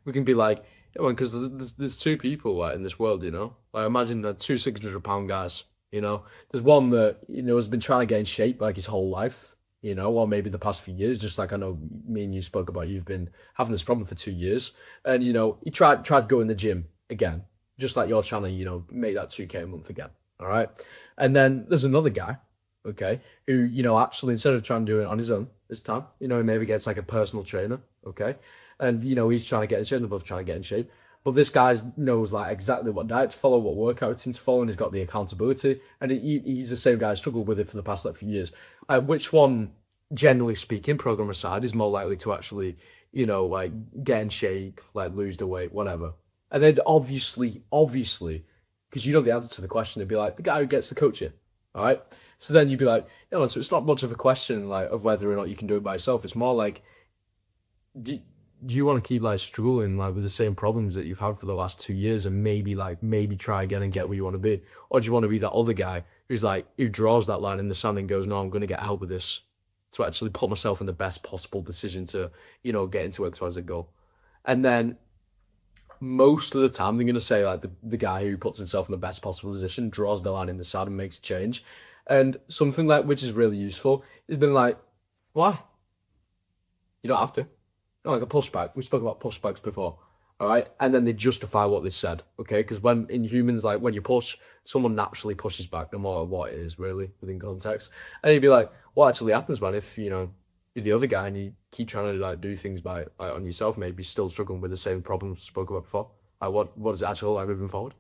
we can be like, yeah, man, because there's two people like in this world, Like imagine the two 600-pound guys, There's one that has been trying to get in shape like his whole life, or maybe the past few years. Just like I know me and you spoke about, you've been having this problem for 2 years, and he tried going to the gym again, just like you're trying to, you know, make that 2K a month again. All right. And then there's another guy, okay, who, you know, actually instead of trying to do it on his own this time, you know, he maybe gets like a personal trainer, okay, and you know he's trying to get in shape, they're both trying to get in shape. But this guy knows like exactly what diet to follow, what workout routine to follow, and he's got the accountability. And he's the same guy who struggled with it for the past like few years. Which one, generally speaking, program aside, is more likely to actually, you know, like get in shape, like lose the weight, whatever? And then obviously, because you know the answer to the question, they'd be like the guy who gets the coaching. All right. So then you'd be like, you know, so it's not much of a question like of whether or not you can do it by yourself. It's more like, do you want to keep like struggling like with the same problems that you've had for the last 2 years and maybe try again and get where you want to be? Or do you want to be that other guy who's like, who draws that line in the sand and goes, no, I'm going to get help with this to actually put myself in the best possible decision to, you know, get into XYZ goal. And then most of the time they're going to say like the guy who puts himself in the best possible position draws the line in the sand and makes a change. And something like, which is really useful, has been like, why? You don't have to. No, like a pushback. We spoke about pushbacks before, all right? And then they justify what they said, okay? Because when in humans, like when you push, someone naturally pushes back, no matter what it is, really, within context. And you'd be like, what actually happens, man, if, you know, you're the other guy and you keep trying to like do things by like, on yourself, maybe still struggling with the same problems we spoke about before? Like what is it actually like moving forward?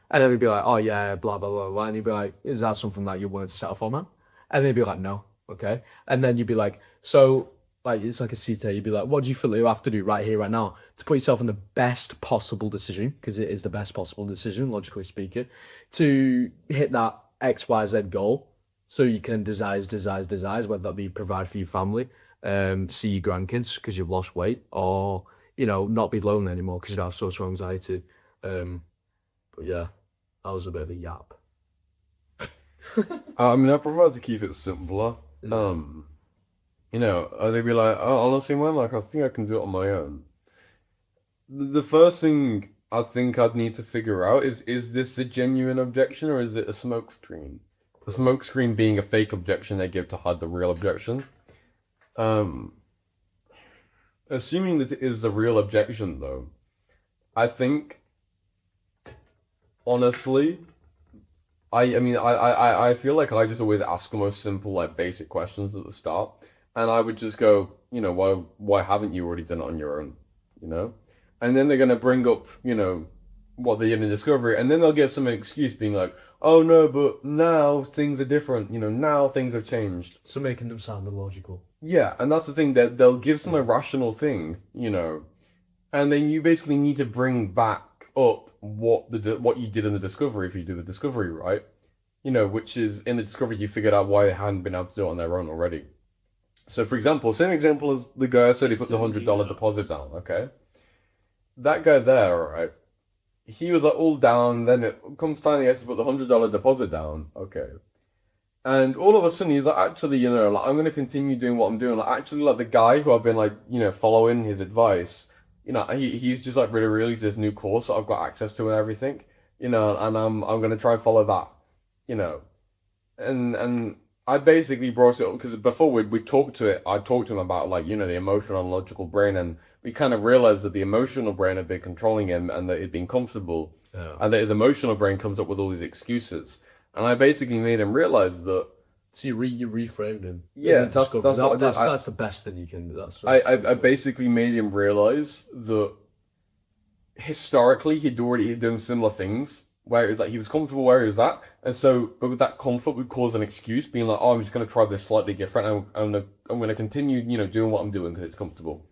And then they'd be like, oh yeah, blah, blah, blah, blah. And you'd be like, is that something that you're willing to settle for, man? And they'd be like, no, okay? And then you'd be like, so... like it's like a CTA, you'd be like, what do you feel you have to do right here, right now to put yourself in the best possible decision, because it is the best possible decision, logically speaking, to hit that XYZ goal so you can desire, whether that be provide for your family, see your grandkids because you've lost weight, or, you know, not be lonely anymore because you don't have social anxiety. But yeah, that was a bit of a yap. I mean, I prefer to keep it simpler. You know, they'd be like, oh, honestly, man, like, I think I can do it on my own. The first thing I think I'd need to figure out is this a genuine objection or is it a smokescreen? The smokescreen being a fake objection they give to hide the real objection. Assuming that it is a real objection, though, I think, honestly, I feel like I just always ask the most simple, like, basic questions at the start. And I would just go, you know, why haven't you already done it on your own, you know? And then they're going to bring up, you know, what they did in Discovery. And then they'll get some excuse being like, oh, no, but now things are different. You know, now things have changed. So making them sound illogical. Yeah, and that's the thing, that they'll give some irrational thing, you know. And then you basically need to bring back up what you did in the Discovery if you do the Discovery, right? You know, which is, in the Discovery, you figured out why they hadn't been able to do it on their own already. So, for example, same example as the guy said he put the $100 deposit down, okay? That guy there, right? He was like all down, then it comes time he has to put the $100 deposit down, okay? And all of a sudden he's like, actually, you know, like, I'm going to continue doing what I'm doing. Like, actually, like, the guy who I've been, like, you know, following his advice, you know, he's just, like, really released this new course that I've got access to and everything, you know, and I'm going to try and follow that, you know. And I basically brought it up because before we talked to it, I talked to him about, like, you know, the emotional and logical brain, and we kind of realized that the emotional brain had been controlling him and that he'd been comfortable, and that his emotional brain comes up with all these excuses. And I basically made him realize that. So you reframed him. Yeah, that's the best thing you can do. I basically made him realize that historically he'd done similar things, where it was like he was comfortable where he was at, and so, but with that comfort would cause an excuse, being like, oh, I'm just going to try this slightly different, and I'm going to continue, you know, doing what I'm doing because it's comfortable.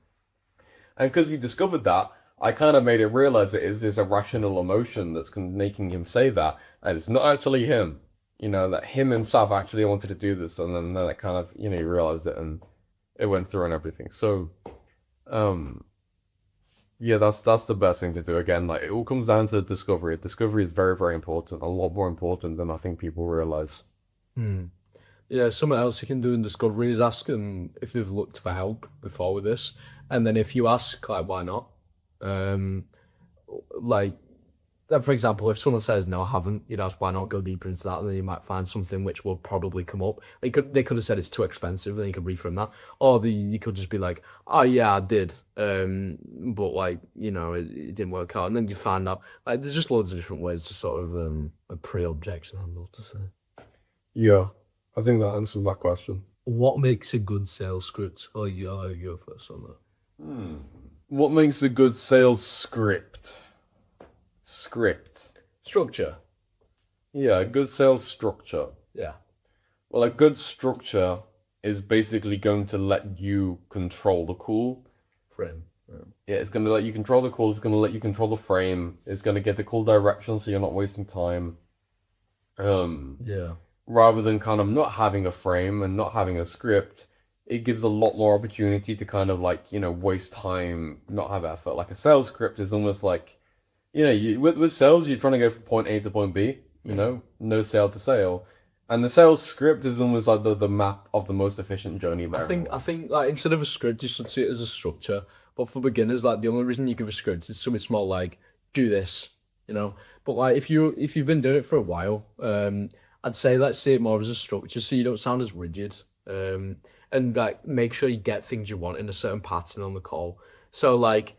And because we discovered that, I kind of made him realize it is this irrational emotion that's making him say that, and it's not actually him, you know, that him himself actually wanted to do this, and then it kind of, you know, he realized it, and it went through and everything. So, yeah, that's the best thing to do. Again, like, it all comes down to discovery. Discovery is very, very important. A lot more important than I think people realize. Yeah, something else you can do in discovery is ask them if they've looked for help before with this. And then if you ask, like, why not? Like, for example, if someone says no, I haven't, you'd ask why not, go deeper into that, and then you might find something which will probably come up. They could have said it's too expensive, then you could reframe that, or you could just be like, oh yeah, I did, but like it didn't work out, and then you find out like there's just loads of different ways to sort of a pre-objection handle to say. Yeah, I think that answers that question. What makes a good sales script? Oh, you go first on that. What makes a good sales script? Structure. Yeah, a good sales structure. Yeah. Well, a good structure is basically going to let you control the call. Frame. Yeah, it's going to let you control the call. It's going to let you control the frame. It's going to get the call direction so you're not wasting time. Yeah. Rather than kind of not having a frame and not having a script, it gives a lot more opportunity to kind of like, waste time, not have effort. Like a sales script is almost like, with sales, you're trying to go from point A to point B, no sale to sale. And the sales script is almost like the map of the most efficient journey there. I think like instead of a script, you should see it as a structure. But for beginners, like the only reason you give a script is something small like do this, But like if you've been doing it for a while, I'd say let's see it more as a structure so you don't sound as rigid. And like make sure you get things you want in a certain pattern on the call. So like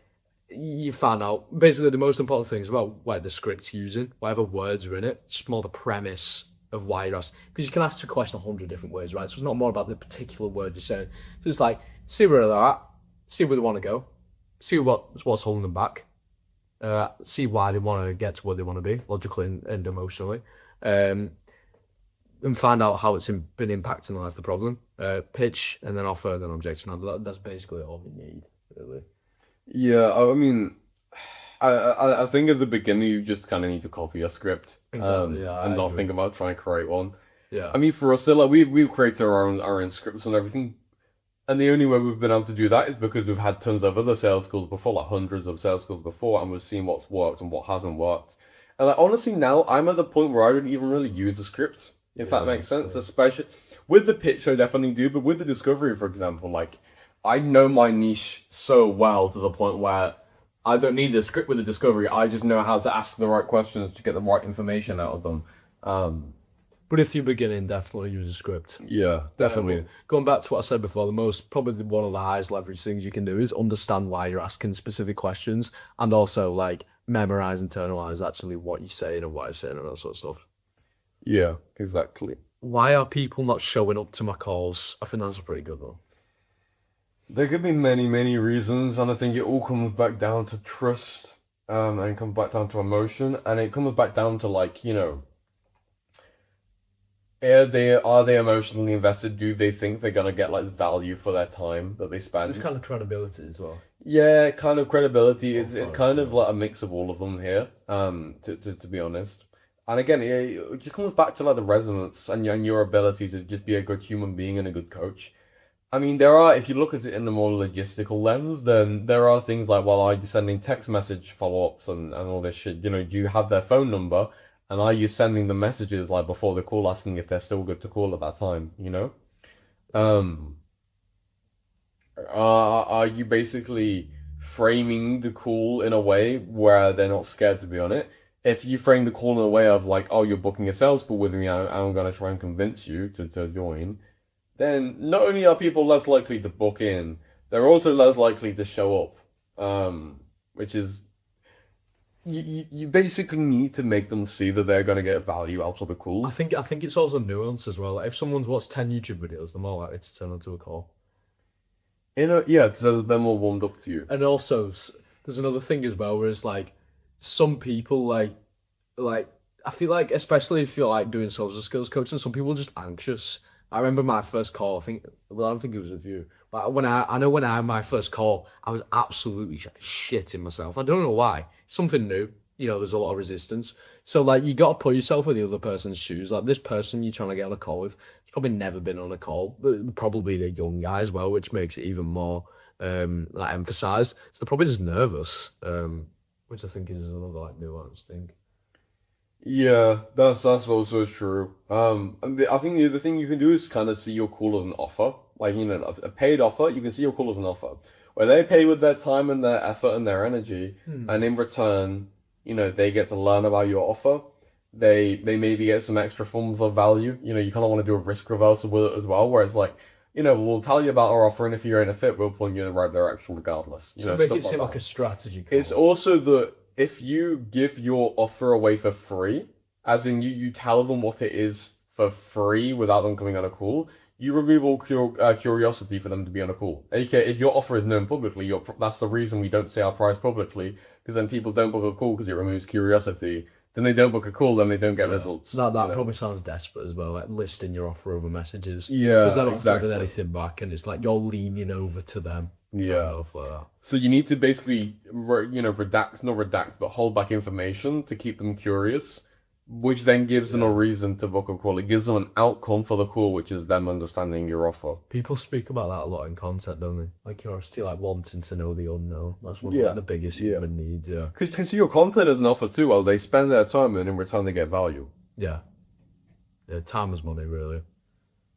you find out basically the most important things about what the script's using, whatever words are in it, just more the premise of why you're asked. Because you can ask a question 100 different ways, right? So it's not more about the particular word you're saying. So it's like, see where they're at, see where they want to go, see what's holding them back, see why they want to get to where they want to be, logically and emotionally, and find out how it's been impacting the life of the problem, pitch, and then offer, then objection. That's basically all we need, really. Yeah, I mean, I think as a beginner, you just kind of need to copy a script, Exactly, yeah, and I not agree. think about trying to create one. Yeah. I mean, for us, so like we've created our own scripts and everything, and the only way we've been able to do that is because we've had tons of other sales schools before, like hundreds of sales schools before, and we've seen what's worked and what hasn't worked. And like honestly, now I'm at the point where I don't even really use the script, if that makes sense. Especially with the pitch, I definitely do, but with the discovery, for example, like I know my niche so well to the point where I don't need a script with the discovery. I just know how to ask the right questions to get the right information out of them. But if you're beginning, definitely use a script. Yeah, definitely. Going back to what I said before, probably one of the highest leverage things you can do is understand why you're asking specific questions, and also like memorize, internalize actually what you're saying and what you're saying and that sort of stuff. Yeah, exactly. Why are people not showing up to my calls? I think that's a pretty good one. There could be many, many reasons, and I think it all comes back down to trust, and it comes back down to emotion, and it comes back down to like, are they emotionally invested? Do they think they're gonna get like value for their time that they spend? It's kind of credibility as well. Yeah, kind of credibility. It's kind of like a mix of all of them here. To be honest, and again, it just comes back to like the resonance and your ability to just be a good human being and a good coach. I mean, if you look at it in the more logistical lens, then there are things like, well, are you sending text message follow-ups and all this shit? Do you have their phone number? And are you sending the messages like before the call asking if they're still good to call at that time, Are you basically framing the call in a way where they're not scared to be on it? If you frame the call in a way of like, oh, you're booking a sales call with me, I'm going to try and convince you to join, then not only are people less likely to book in, they're also less likely to show up, which is, you basically need to make them see that they're going to get value out of the call. I think it's also nuance as well. Like if someone's watched 10 YouTube videos, they're more likely to turn onto a call. Yeah, so they're more warmed up to you. And also, there's another thing as well, where it's like, some people like I feel like, especially if you're like doing social skills coaching, some people are just anxious. I remember my first call, I don't think it was with you, but when I had my first call, I was absolutely shitting myself. I don't know why. Something new, there's a lot of resistance. So like, you got to put yourself in the other person's shoes. Like this person you're trying to get on a call with, he's probably never been on a call, but probably the young guy as well, which makes it even more like emphasized. So they're probably just nervous, which I think is another like nuanced thing. Yeah, that's also true. I think the other thing you can do is kind of see your call as an offer. Like, a paid offer, you can see your call as an offer. Where they pay with their time and their effort and their energy, and in return, they get to learn about your offer. They maybe get some extra forms of value. You kind of want to do a risk reversal with it as well, where it's like, we'll tell you about our offer, and if you're in a fit, we'll point you in the right direction regardless. So make it stuff seem that. like a strategy call. It's also that if you give your offer away for free, as in you tell them what it is for free without them coming on a call, you remove all curiosity for them to be on a call. Okay, if your offer is known publicly, that's the reason we don't say our price publicly, because then people don't book a call because it removes curiosity. Then they don't book a call, then they don't get results. That probably sounds desperate as well, like listing your offer over messages. Yeah, because they're not exactly. giving anything back, and it's like you're leaning over to them. Yeah. Stuff like that. So you need to basically, redact, but hold back information to keep them curious, which then gives them a reason to book a call. It gives them an outcome for the call, which is them understanding your offer. People speak about that a lot in content, don't they? Like curiosity, like wanting to know the unknown. That's one of Yeah. like, the biggest human needs. Yeah. Because your content is an offer too. Well, they spend their time and in return they get value. Yeah. Yeah. Time is money, really.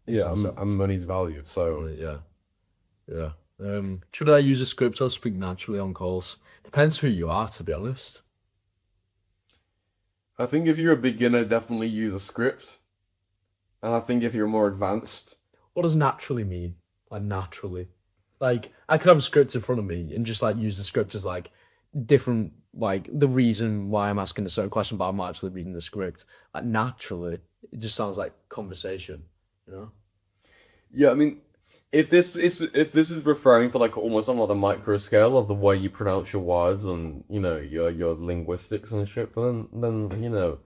Yeah, and money's value. So Yeah. Yeah. Should I use a script or speak naturally on calls? Depends who you are, to be honest. I think if you're a beginner, definitely use a script. And I think if you're more advanced, What does naturally mean? Like naturally. Like I could have a script in front of me and just like use the script as like different, like the reason why I'm asking a certain question, but I'm not actually reading the script. Like naturally, it just sounds like conversation, you know? yeah, I mean, if this is referring to like almost on like the micro scale of the way you pronounce your words and your linguistics and shit, then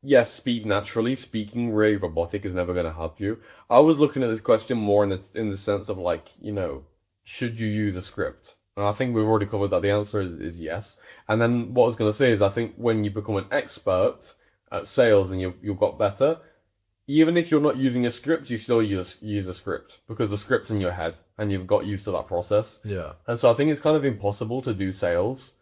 yes, speak naturally. Speaking really robotic is never going to help you. I was looking at this question more in the sense of like, should you use a script? And I think we've already covered that. The answer is yes. And then what I was going to say is I think when you become an expert at sales and you've got better, even if you're not using a script, you still use a script because the script's in your head and you've got used to that process. Yeah. And so I think it's kind of impossible to do sales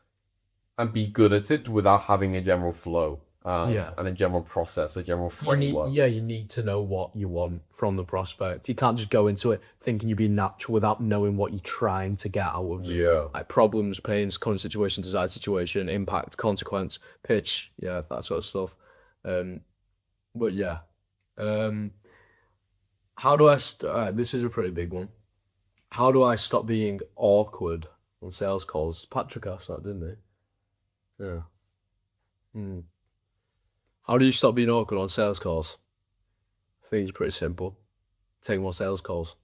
and be good at it without having a general flow. And a general process, a general framework. You need to know what you want from the prospect. You can't just go into it thinking you're being natural without knowing what you're trying to get out of it. Yeah. Like problems, pains, current situation, desired situation, impact, consequence, pitch, that sort of stuff. But yeah. How do I this is a pretty big one. How do I stop being awkward on sales calls? Patrick asked that, didn't he? Yeah. How do you stop being awkward on sales calls? I think it's pretty simple. Take more sales calls.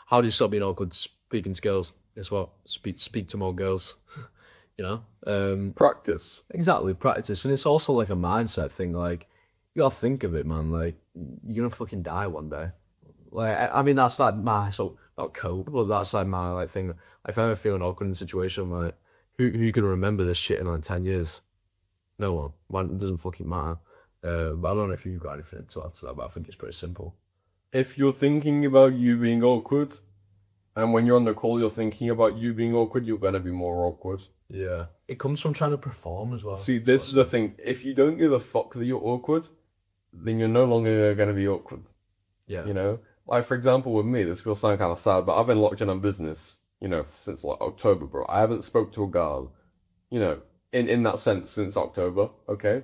How do you stop being awkward speaking to girls? Guess what? Speak to more girls. Practice. Exactly, practice. And it's also like a mindset thing. Like, you gotta think of it, man. Like, you're gonna fucking die one day. Like, I mean, that's like my, so, not cope, but that's like my, like, thing. If I'm ever feeling awkward in a situation, like, who can remember this shit in like 10 years? No one. It doesn't fucking matter. But I don't know if you've got anything to add to that, but I think it's pretty simple. If you're thinking about you being awkward, and when you're on the call, you're thinking about you being awkward, you're gonna be more awkward. Yeah. It comes from trying to perform as well. See, this is the thing. If you don't give a fuck that you're awkward, then you're no longer gonna be awkward. Yeah. Like for example, with me, this will sound kind of sad, but I've been locked in on business, since like October, bro. I haven't spoke to a girl, in that sense since October, okay?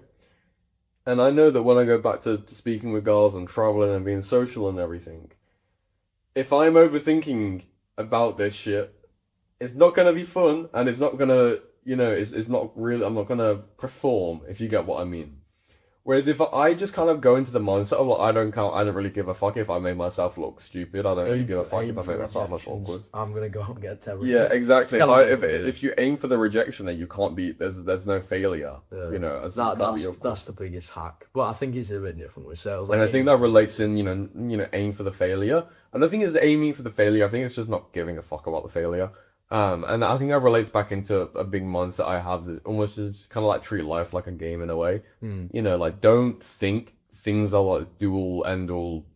And I know that when I go back to speaking with girls and traveling and being social and everything, if I'm overthinking about this shit, it's not gonna be fun and it's not gonna, it's not really, I'm not gonna perform, if you get what I mean. Whereas if I just kind of go into the mindset of like, I don't really give a fuck if I made myself look stupid. I don't really give a fuck if I make myself look awkward. I'm gonna go out and get terrorism. Yeah, exactly. If you aim for the rejection, then you can't be. There's no failure. That's the biggest hack. But I think it's a bit different with sales. And I think that relates in aim for the failure. And the thing is, aiming for the failure, I think it's just not giving a fuck about the failure. And I think that relates back into a big mindset I have that almost just kind of like treat life like a game in a way. Like don't think things are like do all end all,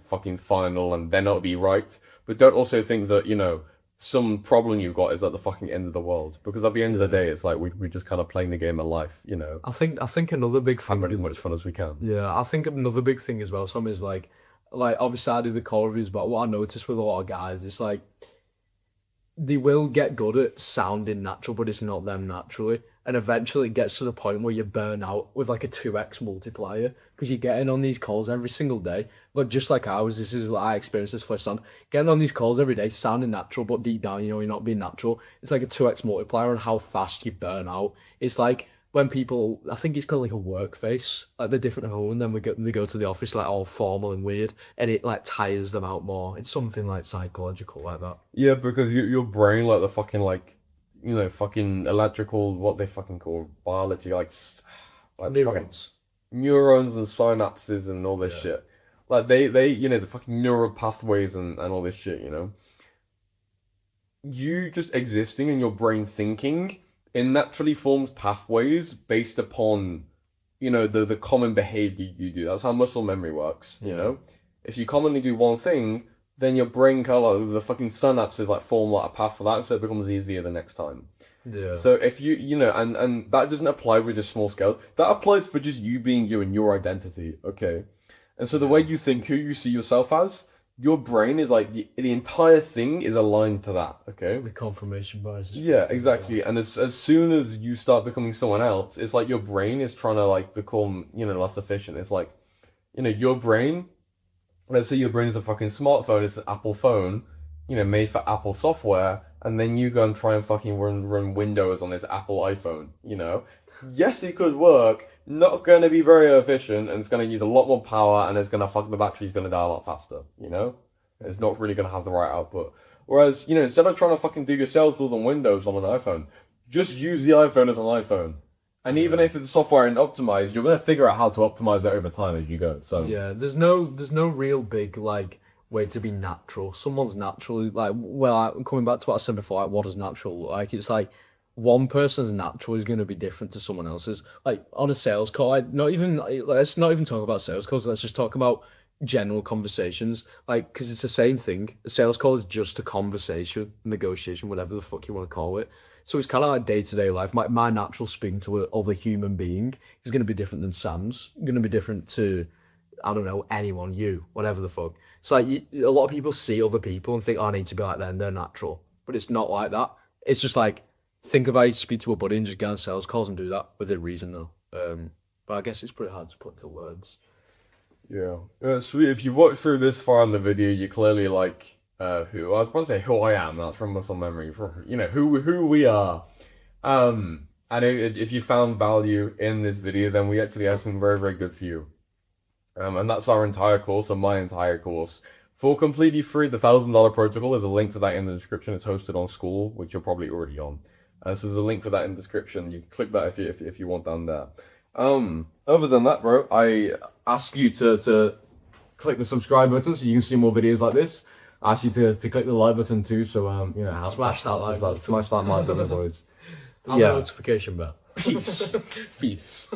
fucking final and then it'll be right. But don't also think that, some problem you've got is at the fucking end of the world. Because at the end of the day, it's like we're just kind of playing the game of life, I think another big thing. Having as much fun as we can. Yeah, I think another big thing as well, some is like obviously I do the call reviews, but what I notice with a lot of guys, it's like they will get good at sounding natural, but it's not them naturally. and eventually it gets to the point where you burn out with like a 2x multiplier because you're getting on these calls every single day. But just like ours, this is what I experienced this firsthand. Getting on these calls every day, sounding natural, but deep down, you know, you're not being natural. It's like a 2x multiplier on how fast you burn out. It's like when people, I think it's called like a work face, like they're different at home, and then they go to the office like all formal and weird, and it like tires them out more. It's something like psychological like that. Yeah, because your brain, like the fucking like, you know, fucking electrical, what they fucking call biology, like fucking Neurons. neurons and synapses and all this Yeah. shit. Like they, you know, the fucking neural pathways and all this shit, you know. You just existing and your brain thinking, it naturally forms pathways based upon, you know, the common behavior you do. That's how muscle memory works, you Yeah. know? If you commonly do one thing, then your brain kind of like, the fucking synapses like form like a path for that, so it becomes easier the next time. Yeah. So if you know, and that doesn't apply with just small scale, that applies for just you being you and your identity, okay? And so the way you think, who you see yourself as, your brain is like, the entire thing is aligned to that, okay? The confirmation bias. Yeah, exactly. And as soon as you start becoming someone else, it's like your brain is trying to like become, you know, less efficient. It's like, you know, your brain, let's say your brain is a fucking smartphone, it's an Apple phone, you know, made for Apple software, and then you go and try and fucking run Windows on this Apple iPhone, you know? Yes, it could work, not going to be very efficient, and it's going to use a lot more power, and it's going to the battery's going to die a lot faster, you know? It's not really going to have the right output. Whereas, you know, instead of trying to fucking do your sales tools on Windows on an iPhone, just use the iPhone as an iPhone. And even if the software isn't optimized, you're going to figure out how to optimize it over time as you go. So Yeah, there's no real big like way to be natural. Someone's naturally like, well, coming back to what I said before, like what is natural look like? It's like one person's natural is going to be different to someone else's. Like on a sales call, let's not even talk about sales calls. Let's just talk about general conversations. Like, because it's the same thing. A sales call is just a conversation, negotiation, whatever the fuck you want to call it. So it's kind of like day-to-day life. My natural speaking to other human being is going to be different than Sam's. Going to be different to, I don't know, anyone, you, whatever the fuck. It's like a lot of people see other people and think, oh, I need to be like them. They're natural. But it's not like that. It's just like, think of how you speak to a buddy and just get on sales calls and do that within reason, though. But I guess it's pretty hard to put into words. yeah, sweet. If you've watched through this far in the video, you clearly like who I was about to say who I am. That's from muscle memory. From, you know, who we are. And if you found value in this video, then we actually have some very, very good for you. And that's our entire course, or my entire course. For completely free, the $1,000 protocol, there's a link for that in the description. It's hosted on School, which you're probably already on. So there's a link for that in the description. You can click that if you want down there. Other than that, bro, I ask you to click the subscribe button so you can see more videos like this. I ask you to click the like button too, so you know, Smash that like button. Smash that like button, boys. And the notification bell. Peace. Peace.